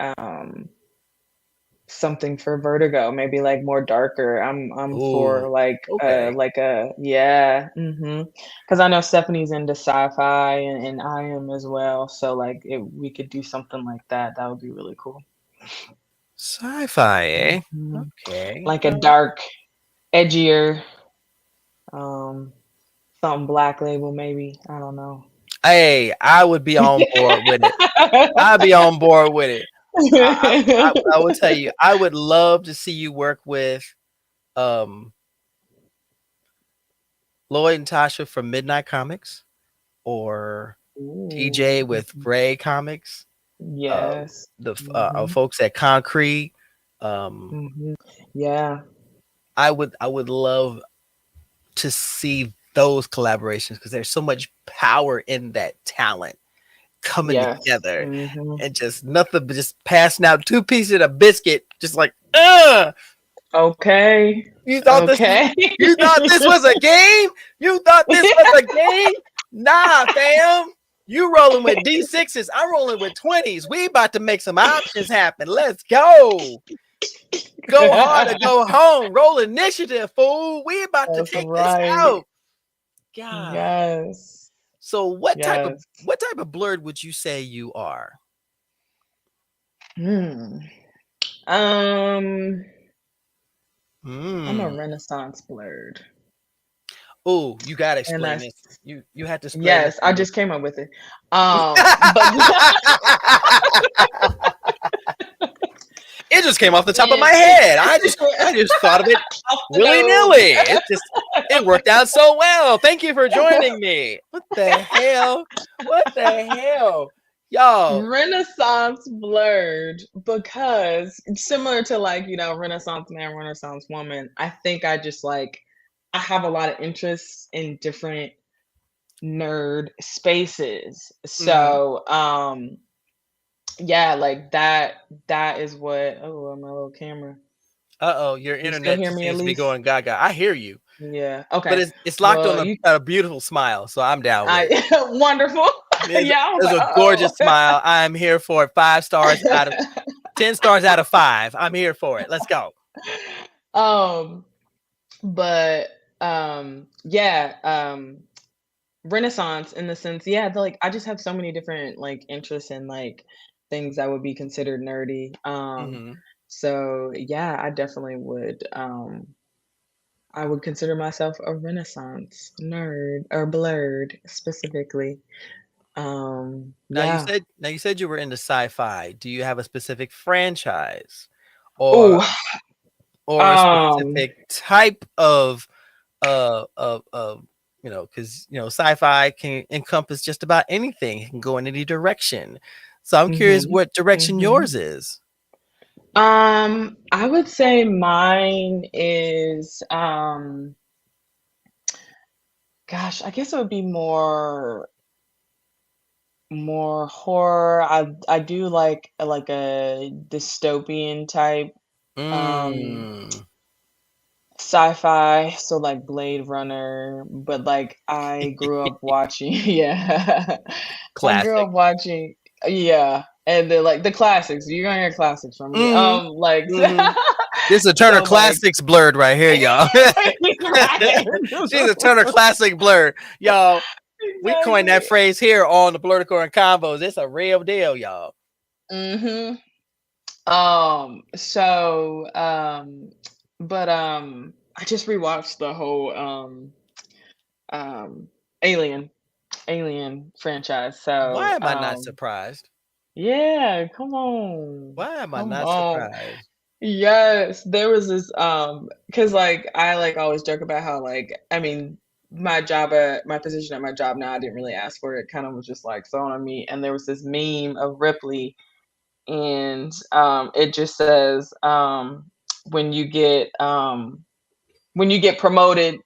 something for Vertigo, maybe like more darker. I'm Ooh. for Okay. like a yeah, because I know Stephanie's into sci-fi and I am as well. So like if we could do something like that, that would be really cool. Sci-fi, eh? Mhm. Okay. Like a dark, edgier, um, something Black Label maybe. I don't know. Hey, I would be on board with it. I'd be on board with it. I will tell you, I would love to see you work with um Lloyd and Tasha from Midnight Comics or TJ Ooh, with Ray Comics, yes. the Mhm, folks at Concrete. Um, mhm. Yeah, I would love to see those collaborations because there's so much power in that talent coming yes. together Mhm. and just nothing but just passing out two pieces of a biscuit, just like, Okay. you thought this was Okay. you thought this was a game? You thought this was a game? Nah, fam. You rolling with D6s. I'm rolling with 20s. We about to make some options happen. Let's go. Go hard or go home. Roll initiative, fool. We about to That's take this right. out. God. Yes. So Yes. what type of blurred would you say you are? Hmm. Um, I'm a Hmm. Renaissance blurred. Oh, you gotta And explain that's this. You had to explain this yes, to I me. just came up with it. But It just came off the top of man, my head. I just thought of it off the willy nose. nilly. It worked out so well. Thank you for joining me. What the hell? What the hell, y'all? Renaissance blurred because similar to like, Renaissance man, Renaissance woman, I think I have a lot of interests in different nerd spaces. Hmm. So, yeah, like that is what oh, my little camera. Uh-oh, your You still internet hear just me at seems to be least? going gaga. I hear you, Yeah. but Okay. it's locked on Well, you a beautiful smile, so I'm down with it. I wonderful. It's, Yeah, I was it's like, a gorgeous smile. I'm here for it. 5 stars out of 10 stars out of 5. I'm here for it. Let's go. Um, but yeah, Renaissance in the sense, yeah, like I just have so many different like interests and like things that would be considered nerdy. Hmm. So yeah, I would consider myself a Renaissance nerd or blurred specifically. Yeah. Now you said you were into sci-fi. Do you have a specific franchise Oh, or a um, specific type of because sci-fi can encompass just about anything. It can go in any direction. So I'm curious mhm, what direction mhm. yours is. I would say mine is gosh, I guess it would be more horror. I do like a dystopian type um Mm, sci-fi, so like Blade Runner, but like I grew up watching yeah. I grew classic. up watching yeah, and they're like the classics. You're gonna hear classics from me. Hmm. Like Hmm. This is a Turner so like Classics blurred right here, y'all. right. She's a Turner Classic blurred, y'all. We coined that Exactly. phrase here on the Blerdicorn Convos. It's a real deal, y'all. Mhm. So, but I just rewatched the whole um Alien Alien franchise. Why So, am I not surprised? yeah, come on. Why am I Come not on. surprised? Yes, there was this because like I like always joke about how like I mean my position at my job now I didn't really ask for it, kind of was just like thrown on me, and there was this meme of Ripley and it just says when you get promoted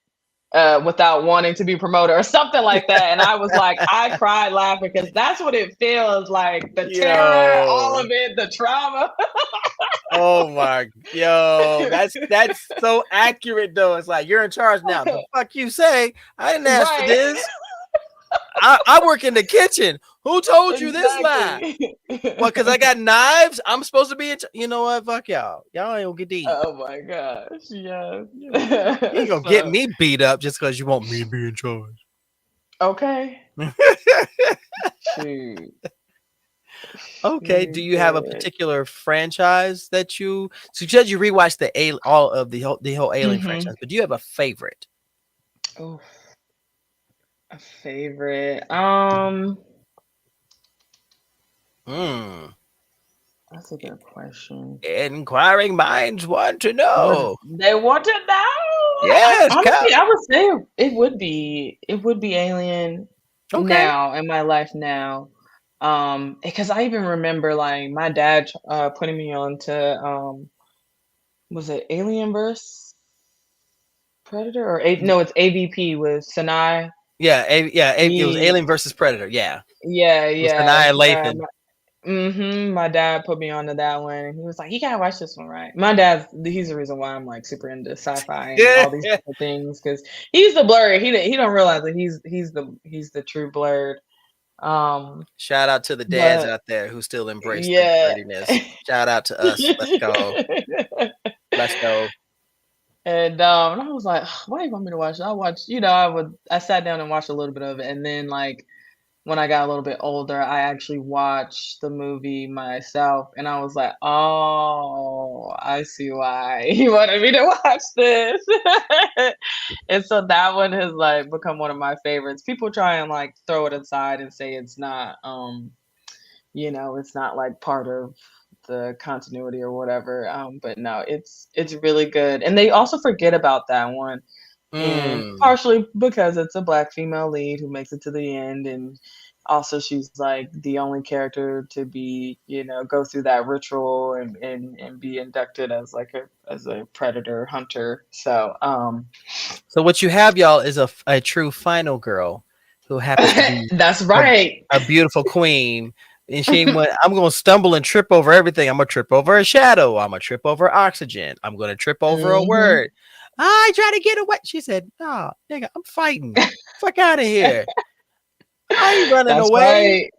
without wanting to be promoted or something like that. And I was like, I cried laughing because that's what it feels like. The terror, all Yo. of it, the trauma. Oh my, yo, that's so accurate though. It's like you're in charge now. The fuck you say? I didn't ask for Right. this. I work in the kitchen. Who told you this lie? Exactly. What? Because I got knives. I'm supposed to be you know what? Fuck y'all. Y'all ain't gonna get to eat. Oh my gosh. Yes. You ain't gonna get So, me beat up just because you want me to be in charge. okay. Shoot. Okay. Do Shoot, you have a good. particular franchise that so you said you rewatched all of the whole Alien Mm-hmm. franchise, but do you have a favorite? Oh, a favorite. Hmm. That's a good question. Inquiring minds want to What know. they want to know? Yes, come. Honestly, I would say it would be Alien Okay. now in my life now. Because I even remember like my dad putting me on to was it Alien versus Predator or no, it's AVP with Sinai. Yeah, it was He Alien versus Predator. Yeah, yeah, it was yeah. Sanaa Lathan. My dad put me onto that one, and he was like, "You gotta watch this one, right?" He's the reason why I'm like super into sci-fi and Yeah. all these different things because he's the blurred. He don't realize that he's the true blurred. Shout out to the dads But out there who still embrace the yeah. nerdiness. Shout out to us. Let's go. Let's go. And I was like, "Why do you want me to watch it?" I watched, I sat down and watched a little bit of it, and then like when I got a little bit older, I actually watched the movie myself, and I was like, "Oh, I see why he wanted me to watch this." And so that one has like become one of my favorites. People try and like throw it aside and say it's not, it's not like part of the continuity or whatever. But no, it's really good, and they also forget about that one, and Mm. partially because it's a black female lead who makes it to the end, and also she's like the only character to be, go through that ritual and be inducted as like a predator hunter. So So what you have, y'all, is a true final girl who happens to be that's a, right. a beautiful queen. And she went, I'm gonna stumble and trip over everything. I'm gonna trip over a shadow. I'm gonna trip over oxygen. I'm gonna trip over a Hmm. word. I try to get away. She said, "No, nigga, I'm fighting. Fuck out of here. I ain't running That's away. right.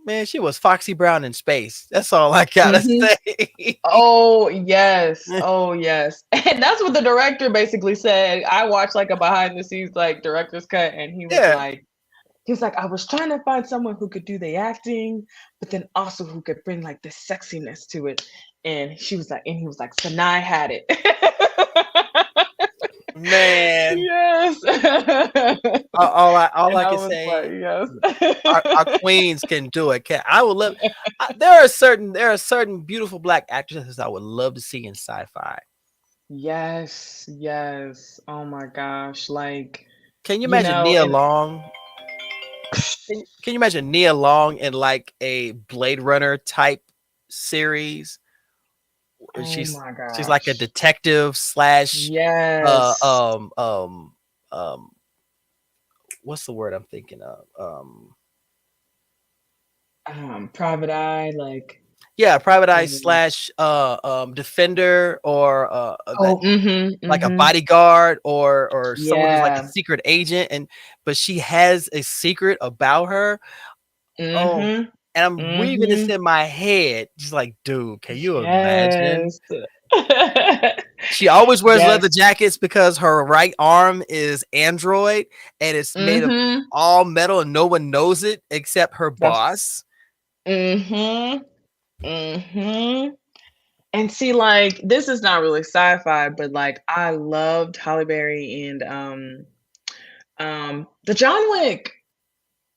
Man, she was Foxy Brown in space. That's all I gotta Mhm. say. Oh, yes. Oh, yes. And that's what the director basically said. I watched like a behind the scenes like director's cut, and Yeah. he was like, I was trying to find someone who could do the acting, but then also who could bring like the sexiness to it. And she was like, and he was like, Sanai had it. Man, Yes. all And I I can was like, say, our yes. queens can do it. I would love. There are certain beautiful black actresses I would love to see in sci-fi. Yes, yes. Oh my gosh. Like, Can you imagine Nia and Long? Can you imagine Nia Long in like a Blade Runner type series? oh She's my she's like a gosh. detective slash uh Yes. um um um what's the word I'm thinking of? Private Eye, like, Yeah, private eye um, slash defender, or that oh, mhm, like a mhm. bodyguard, or someone who's like a Yeah. secret agent, and but she has a secret about her. Oh, Mhm, and I'm weaving this mhm. in my head, just like, dude, can you imagine? Yes. She always wears leather Yes. jackets because her right arm is android and it's made of Mhm. all metal and no one knows it except her That's boss. mhm, mhm. And see, like, this is not really sci-fi, but, like, I loved Halle Berry and, the John Wick.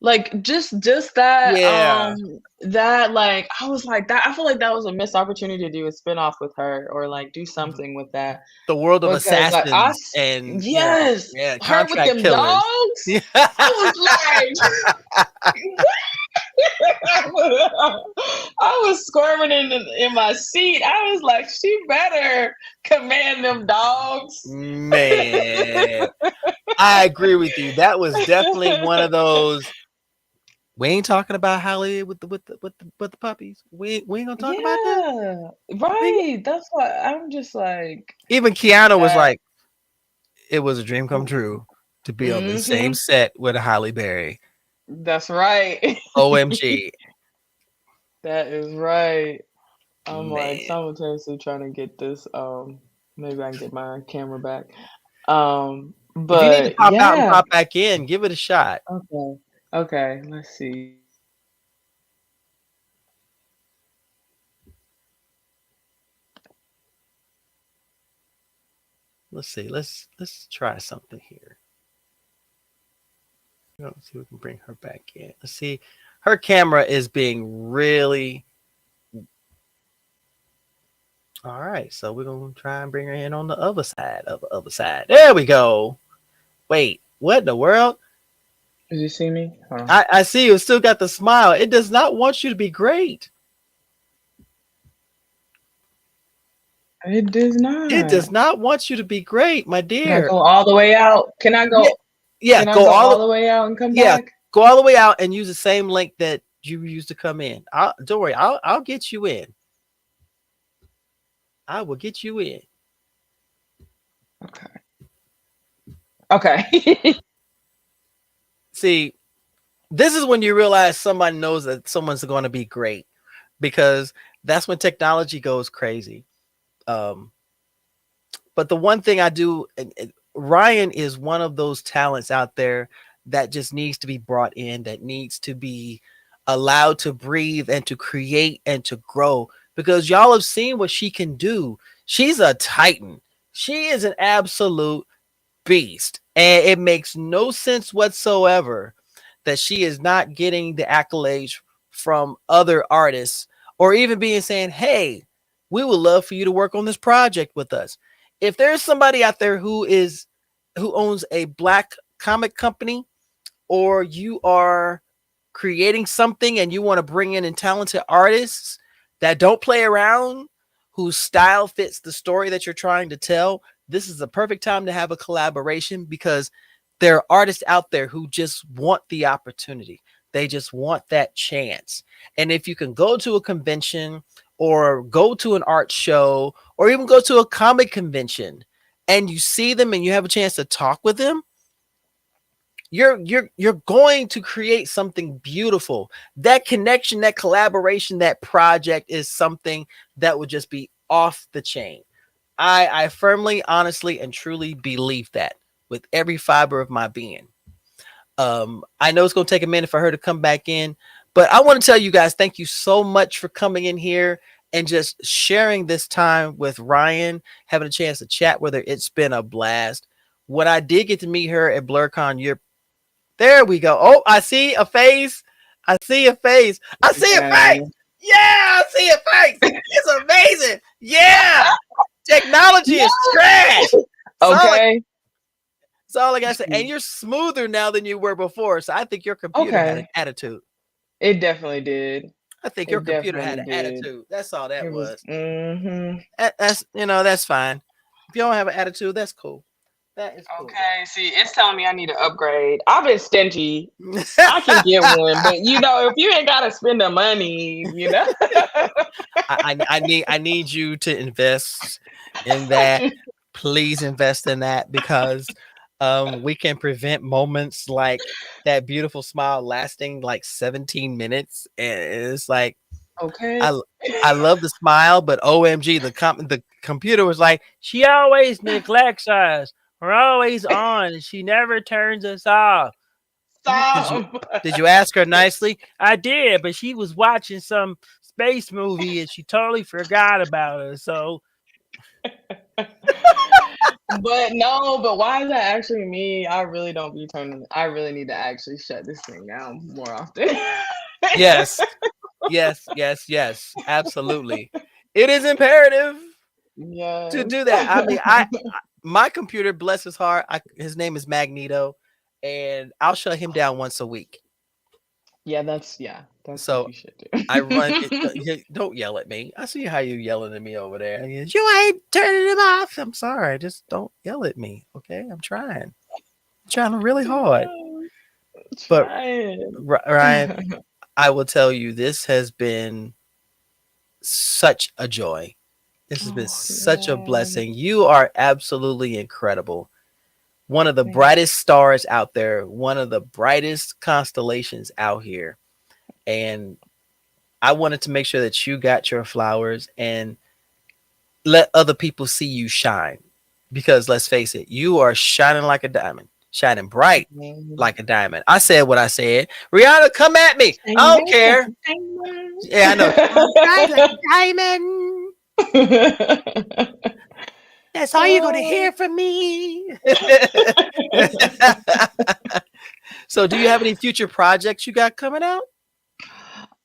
Like, just Yeah. that, like, I was like, that I feel like that was a missed opportunity to do a spinoff with her or, like, do something with that The world of because, like, assassins and yeah, yes, yeah, her with contract them killers. dogs, Yeah. I was like I was squirming in my seat. I was like, "She better command them dogs." Man, I agree with you. That was definitely one of those. We ain't talking about Holly with the puppies. We ain't gonna talk about this. Yeah, We, right, that's why I'm just like, even Keanu was that like, it was a dream come true to be on the same mhm, set with Halle Berry. that's right. OMG, That is right. I'm, like, man. simultaneously trying to get this, maybe I can get my camera back. If you need to But pop out and yeah. pop back in, give it a shot. Okay. Okay, let's see. Let's see. Let's try something here. Let's see if we can bring her back in. Let's see. Her camera is being really all right. So we're gonna try and bring her in on the other side of the other side. There we go. Wait, what in the world? Did you see me? Hold on. I see you still got the smile. It does not want you to be great. It does It not. does not want you to be great, my Can I dear. go all the way out? Yeah, yeah. Can I Go go all all the way out and come yeah, back? go all the way out and use the same link that you used to come in. Don't worry, I'll get you in. I will get you in. Okay. Okay. See, this is when you realize somebody knows that someone's going to be great, because that's when technology goes crazy. Um, but the one thing I do, Ryan is one of those talents out there that just needs to be brought in, that needs to be allowed to breathe and to create and to grow, because y'all have seen what she can do. She's a titan. She is an absolute beast. And it makes no sense whatsoever that she is not getting the accolades from other artists, or even being saying, hey, we would love for you to work on this project with us. If there's somebody out there who owns a black comic company, or you are creating something and you want to bring in talented artists that don't play around, whose style fits the story that you're trying to tell, this is the perfect time to have a collaboration, because there are artists out there who just want the opportunity. They just want that chance. And if you can go to a convention, or go to an art show, or even go to a comic convention, and you see them and you have a chance to talk with them, you're going to create something beautiful. That connection, that collaboration, that project is something that would just be off the chain. I firmly, honestly, and truly believe that with every fiber of my being. I know it's gonna take a minute for her to come back in, but I want to tell you guys, thank you so much for coming in here and just sharing this time with Ryan, having a chance to chat with her. It's been a blast. When I did get to meet her at BlerDCon, you're there we go. Oh, I see a face. I see a face. I see a face. Yeah, I see a face. It's amazing. Yeah. Technology is trash. Okay. That's all I gotta say. And you're smoother now than you were before. So I think your computer had an attitude. It definitely did. I think your computer had an attitude. That's all that was. Mm-hmm. That's that's fine. If you don't have an attitude, that's cool. That is cool. Okay, see, it's telling me I need to upgrade. I've been stingy. I can get one, but if you ain't gotta spend the money, I need you to invest in that. Please invest in that because we can prevent moments like that beautiful smile lasting like 17 minutes. And it's like, okay, I love the smile, but OMG, the computer was like, she always neglects us. We're always on. She never turns us off. Did you ask her nicely? I did, but she was watching some space movie and she totally forgot about us. So but why is that actually me? I really don't be turning. I really need to actually shut this thing down more often. yes, absolutely. It is imperative to do that. I mean, my computer, bless his heart, his name is Magneto, and I'll shut him down once a week. That's so what you should do. I run it, don't yell at me. I see how you yelling at me over there. You ain't turning him off. I'm sorry. Just don't yell at me. Okay. I'm trying really hard. But Ryan, I will tell you, this has been such a joy. This has been such a blessing. You are absolutely incredible. One of the brightest stars out there, one of the brightest constellations out here. And I wanted to make sure that you got your flowers and let other people see you shine. Because let's face it, you are shining like a diamond, shining bright like a diamond. I said what I said. Rihanna, come at me. I don't care. Yeah, I know. Bright like a diamond. That's all you're going to hear from me. So do you have any future projects you got coming out?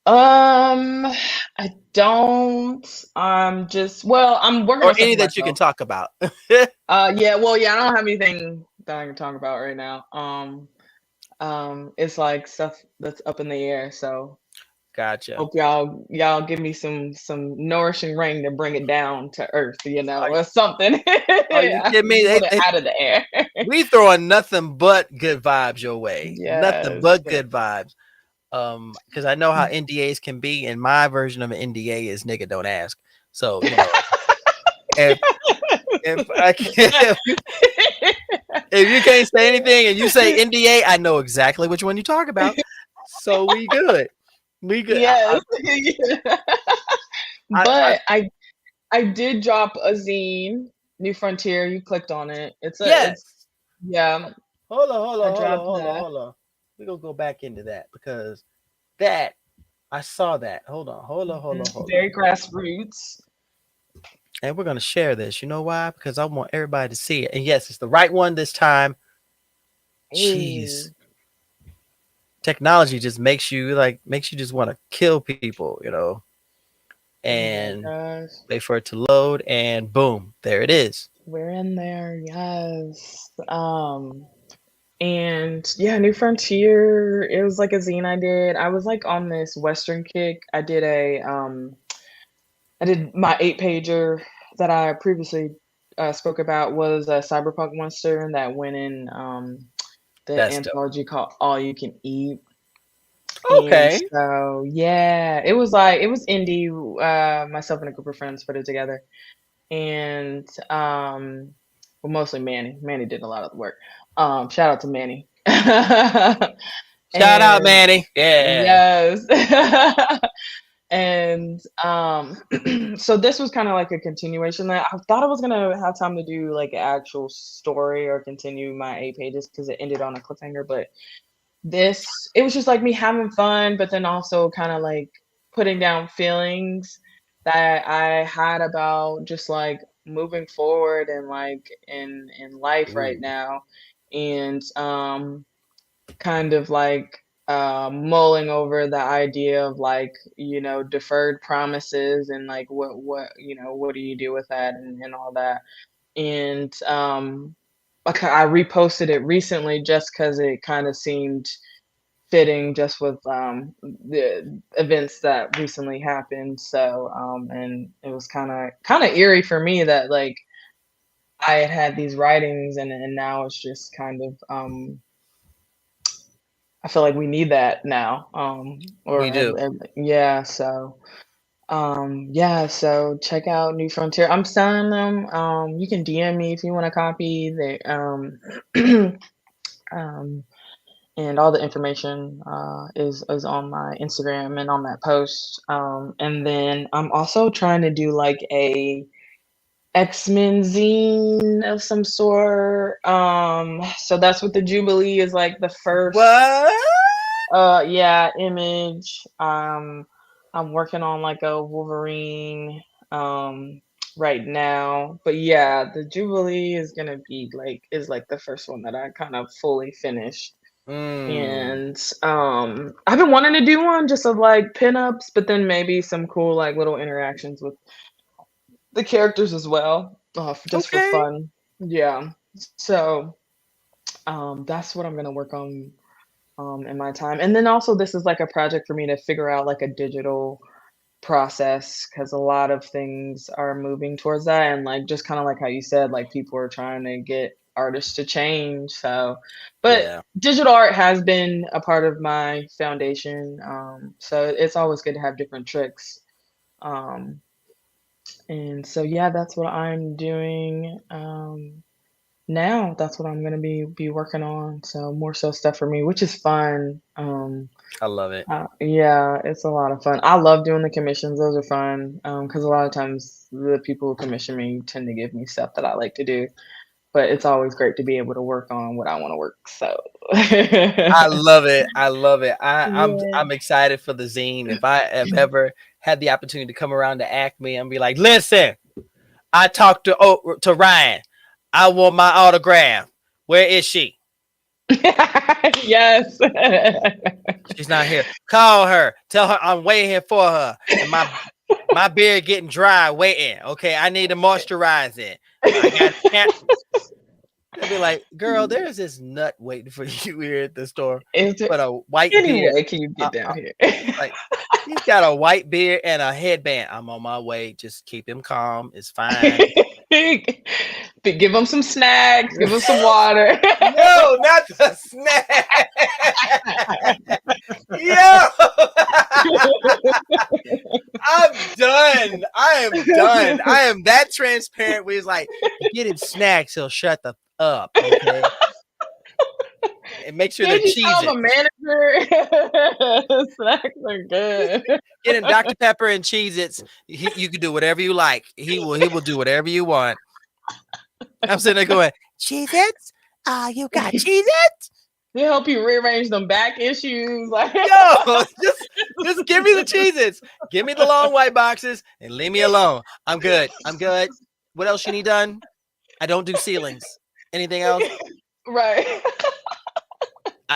I don't. I'm working on any that you can talk about. I don't have anything that I can talk about right now. It's like stuff that's up in the air. So gotcha. Hope y'all give me some nourishing rain to bring it down to earth, or something. Are you kidding me? Out of the air. We throwing nothing but good vibes your way. Nothing but good vibes. Because I know how NDAs can be, and my version of an NDA is nigga don't ask. So if you can't say anything and you say NDA, I know exactly which one you talk about. So we good. We good. Yes. But I did drop a zine, New Frontier. You clicked on it. It's Hold on. We're gonna go back into that because that I saw that. Hold on. Very grassroots. And we're gonna share this. You know why? Because I want everybody to see it. And yes, it's the right one this time. Jeez. Technology just makes you just want to kill people, and wait for it to load, and boom, there it is. We're in there, yes. And New Frontier, it was like a zine I did. I was like on this Western kick. I did my 8-pager that I previously spoke about was a cyberpunk monster that went in the anthology called All You Can Eat. Okay. And so it was indie. Myself and a group of friends put it together, and mostly Manny. Manny did a lot of the work. Shout out to Manny. Shout out, And Manny. Yeah. yes. And so this was kind of like a continuation. I thought I was gonna have time to do like an actual story or continue my 8 pages because it ended on a cliffhanger, but it was just like me having fun, but then also kind of like putting down feelings that I had about just like moving forward and like in life right Ooh. now. And kind of like mulling over the idea of like, deferred promises and like what do you do with that and all that. And like I reposted it recently just because it kind of seemed fitting just with the events that recently happened. So and it was kind of eerie for me that like I had these writings and now it's just kind of I feel like we need that now. We do. Yeah, so yeah, so check out New Frontier. I'm selling them. You can DM me if you want a copy. They um and all the information is on my Instagram and on that post. And then I'm also trying to do like a X-Men zine of some sort. So that's what the Jubilee is like the first What? yeah, image. I'm working on like a Wolverine right now. But yeah, the Jubilee is gonna be like is like the first one that I kind of fully finished. Mm. And I've been wanting to do one just of like pinups, but then maybe some cool like little interactions with the characters as well, just for Okay. fun. Yeah. So that's what I'm gonna work on in my time. And then also this is like a project for me to figure out like a digital process because a lot of things are moving towards that and like just kind of like how you said, like people are trying to get artists to change. So but Yeah. digital art has been a part of my foundation. So it's always good to have different tricks. Um and so yeah, that's what I'm doing. Now that's what I'm gonna be working on. So more so stuff for me, which is fun. I love it. Yeah, it's a lot of fun. I love doing the commissions. Those are fun. Because a lot of times the people who commission me tend to give me stuff that I like to do. But it's always great to be able to work on what I want to work. So I love it. I love it. yeah. I'm excited for the zine. If I have ever had the opportunity to come around to Acme and be like, listen, I talked to Ryan. I want my autograph. Where is she? Yes. She's not here. Call her. Tell her I'm waiting for her. And my beard getting dry waiting. Okay, I need to moisturize it. I got can't. I'd be like, girl, there's this nut waiting for you here at the store Is there with a white any beard. way can you get down here? Like, he's got a white beard and a headband. I'm on my way. Just keep him calm. It's fine. But give them some snacks, give them some water. No, not the snack. Yo, I'm done. I am done. I am that transparent where he's like, you get him snacks, he'll shut the up. Okay. And make sure they're Did you tell cheesy. the manager? Snacks are good. Get him Dr. Pepper and Cheez-Its. You can do whatever you like. He will do whatever you want. I'm sitting there going, Cheez-Its? You got Cheez-Its? They help you rearrange them back issues. Like Yo, just give me the Cheez-Its. Give me the long white boxes and leave me alone. I'm good. I'm good. What else you need done? I don't do ceilings. Anything else? right.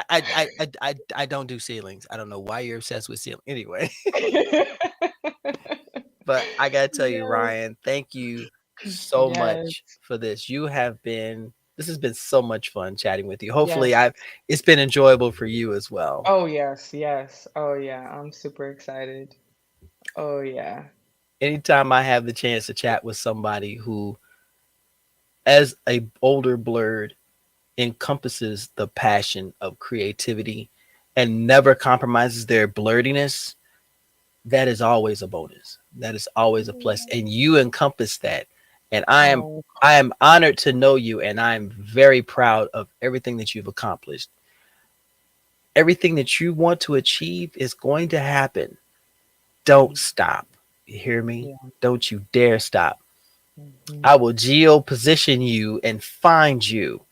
I don't do ceilings. I don't know why you're obsessed with ceiling. Anyway, but I gotta tell you, Yes. Ryan, thank you so Yes. much for this. This has been so much fun chatting with you. Hopefully Yes. it's been enjoyable for you as well. Oh yes, yes. Oh yeah. I'm super excited. Oh yeah. Anytime I have the chance to chat with somebody who, as a older blurred, encompasses the passion of creativity and never compromises their blurdiness, that is always a bonus. That is always a plus. And you encompass that. And Oh, I am honored to know you, and I'm very proud of everything that you've accomplished. Everything that you want to achieve is going to happen. Don't stop. You hear me? Yeah. Don't you dare stop. Mhm. I will geo position you and find you.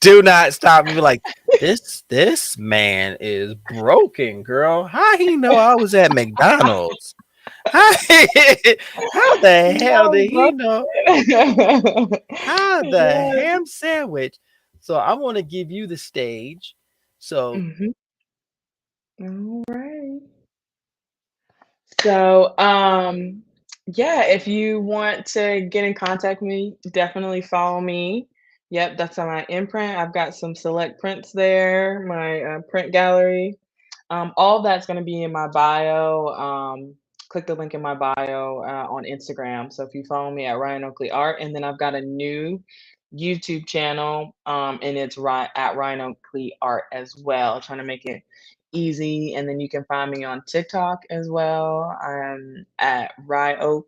Do not stop me. Be like, this man is broken, girl. How he know I was at McDonald's? How, how the hell No, did bro. he know? How the Yes. ham sandwich? So I want to give you the stage. So Mhm. All right. So, yeah, if you want to get in contact with me, definitely follow me. Yep, that's on my imprint. I've got some select prints there, my print gallery. All of that's going to be in my bio. Click the link in my bio on Instagram. So if you follow me at ryanoakleyart, and then I've got a new YouTube channel, and it's at ryanoakleyart as well. Trying to make it easy, and then you can find me on TikTok as well. I'm at ryoak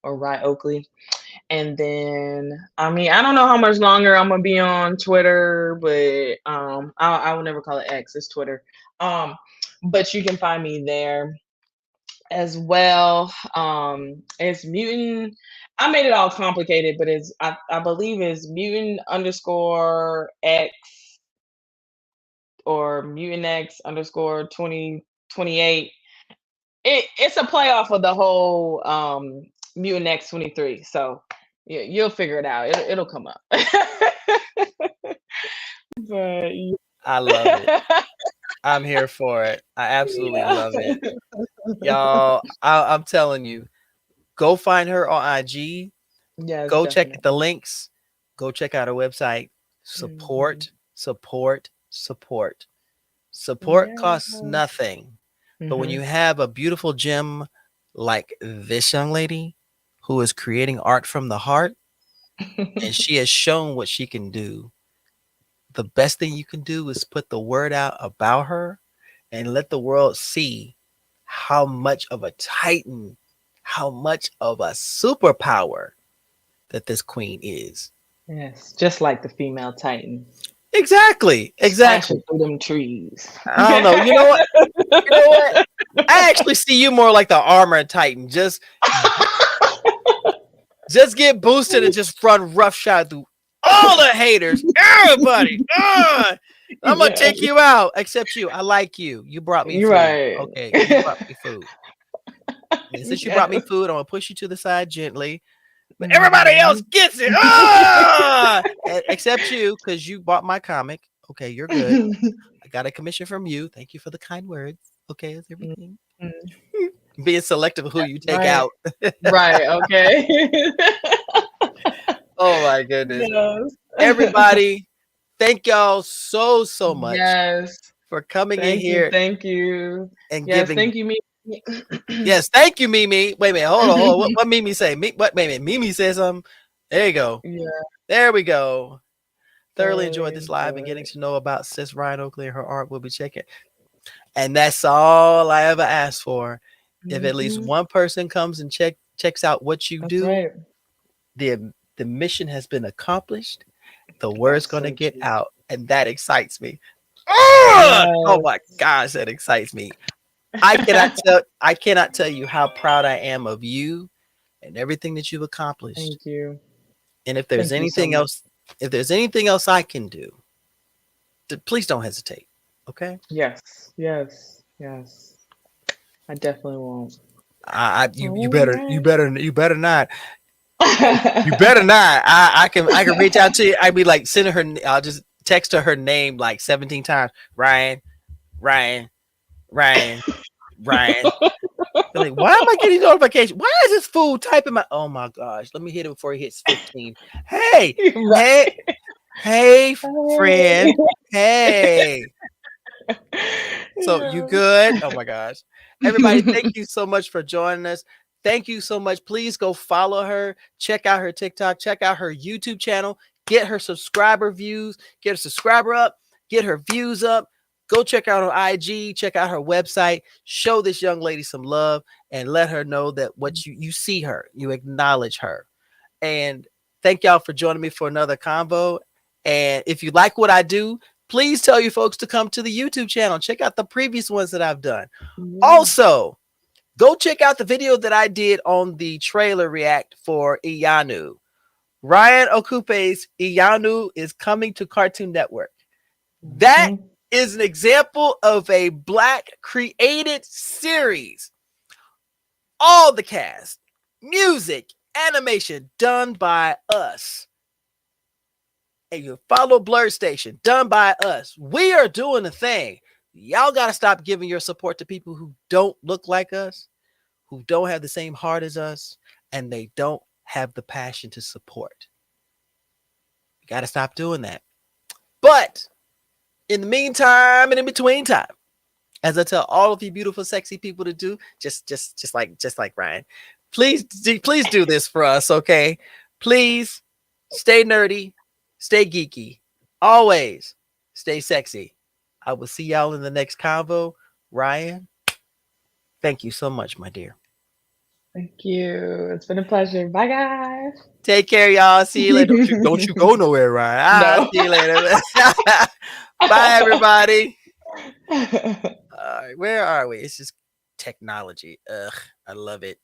or ryoakley. And then, I mean, I don't know how much longer I'm gonna be on Twitter, but I will never call it X. It's Twitter. Um, but you can find me there as well. It's mutant. I made it all complicated, but I believe it's mutant underscore X or mutant X underscore 2028. It's a playoff of the whole mutant X 23. So you'll figure it out. It'll come up. But I love it. I'm here for it. I absolutely yeah. love it. Y'all, I'm telling you, go find her on IG. Yes, Go check the definitely. links. Go check out her website. Mhm. Support, support, support. Support Yes. costs nothing. But when you Mhm. have a beautiful gem like this young lady who is creating art from the heart and she has shown what she can do, the best thing you can do is put the word out about her and let the world see how much of a titan, how much of a superpower that this queen is. Yes, just like the female Titan, Exactly. Exactly. slashing through them trees. I don't know. You know what? You know what? I actually see you more like the armor titan. Just get boosted and just run roughshod through all the haters, everybody. I'm gonna Yeah, take you out, except you. I like you. You brought me you're food. right. Okay, you brought me food. And since you brought me Yes. food, I'm gonna push you to the side gently. But everybody else Mhm. gets it. Except you, because you bought my comic. Okay, you're good. I got a commission from you. Thank you for the kind words. Okay, that's everything. Mhm. Being selective of who you take Right, out. right, okay. Oh my goodness. Yes. Everybody, thank y'all so much Yes. for coming in Thank you, here thank you. and Yes, giving. thank you, me. Yes, thank you, Mimi. Wait a minute, hold on, hold on. What Mimi say? What? Wait a minute, Mimi says something. There you go. Yeah, There we go. Thoroughly thoroughly enjoyed this live and getting enjoyed. to know about Sis Ryan Oakley and her art. We'll be checking. And that's all I ever asked for. If at least Mhm. one person comes and checks out what you That's do, right. the mission has been accomplished. The word's That's gonna so get true. out, and that excites me. Oh Yes. my gosh, that excites me. I cannot tell you how proud I am of you and everything that you've accomplished. Thank you. And if there's Thank you so anything much. else, if there's anything else I can do, please don't hesitate. Okay? Yes, yes, yes. I definitely won't. You All better right. not. You better not. I can reach out to you. I'd be like sending her. I'll just text her name like 17 times. Ryan, Ryan, Ryan, Ryan. They're like, why am I getting notifications? Why is this fool typing my? Oh my gosh! Let me hit him before he hits 15. Hey, hey, Right. hey, friend. Hey. Hey. So you Yeah. good? Oh my gosh. Everybody, thank you so much for joining us. Thank you so much. Please go follow her. Check out her TikTok. Check out her YouTube channel. Get her subscriber views. Get her subscriber up. Get her views up. Go check out her IG. Check out her website. Show this young lady some love and let her know that what you see her, you acknowledge her. And thank y'all for joining me for another convo. And if you like what I do, Please tell your folks to come to the YouTube channel. Check out the previous ones that I've done. Yeah. Also, go check out the video that I did on the trailer react for Iyanu. Ryan Okupe's Iyanu is coming to Cartoon Network. That is an example of a Black created series. All the cast, music, animation done by us. And you follow Blerd Station, done by us. We are doing a thing. Y'all got to stop giving your support to people who don't look like us, who don't have the same heart as us, and they don't have the passion to support. You got to stop doing that. But in the meantime and in between time, as I tell all of you beautiful, sexy people to do, just like Ryan, please do this for us, okay? Please stay nerdy, stay geeky, always stay sexy. I will see y'all in the next convo. Ryan, thank you so much, my dear. Thank you. It's been a pleasure. Bye, guys. Take care, y'all. See you later. Don't you go nowhere, Ryan. No. See you later. Bye, everybody. All right, where are we? It's just technology. Ugh, I love it.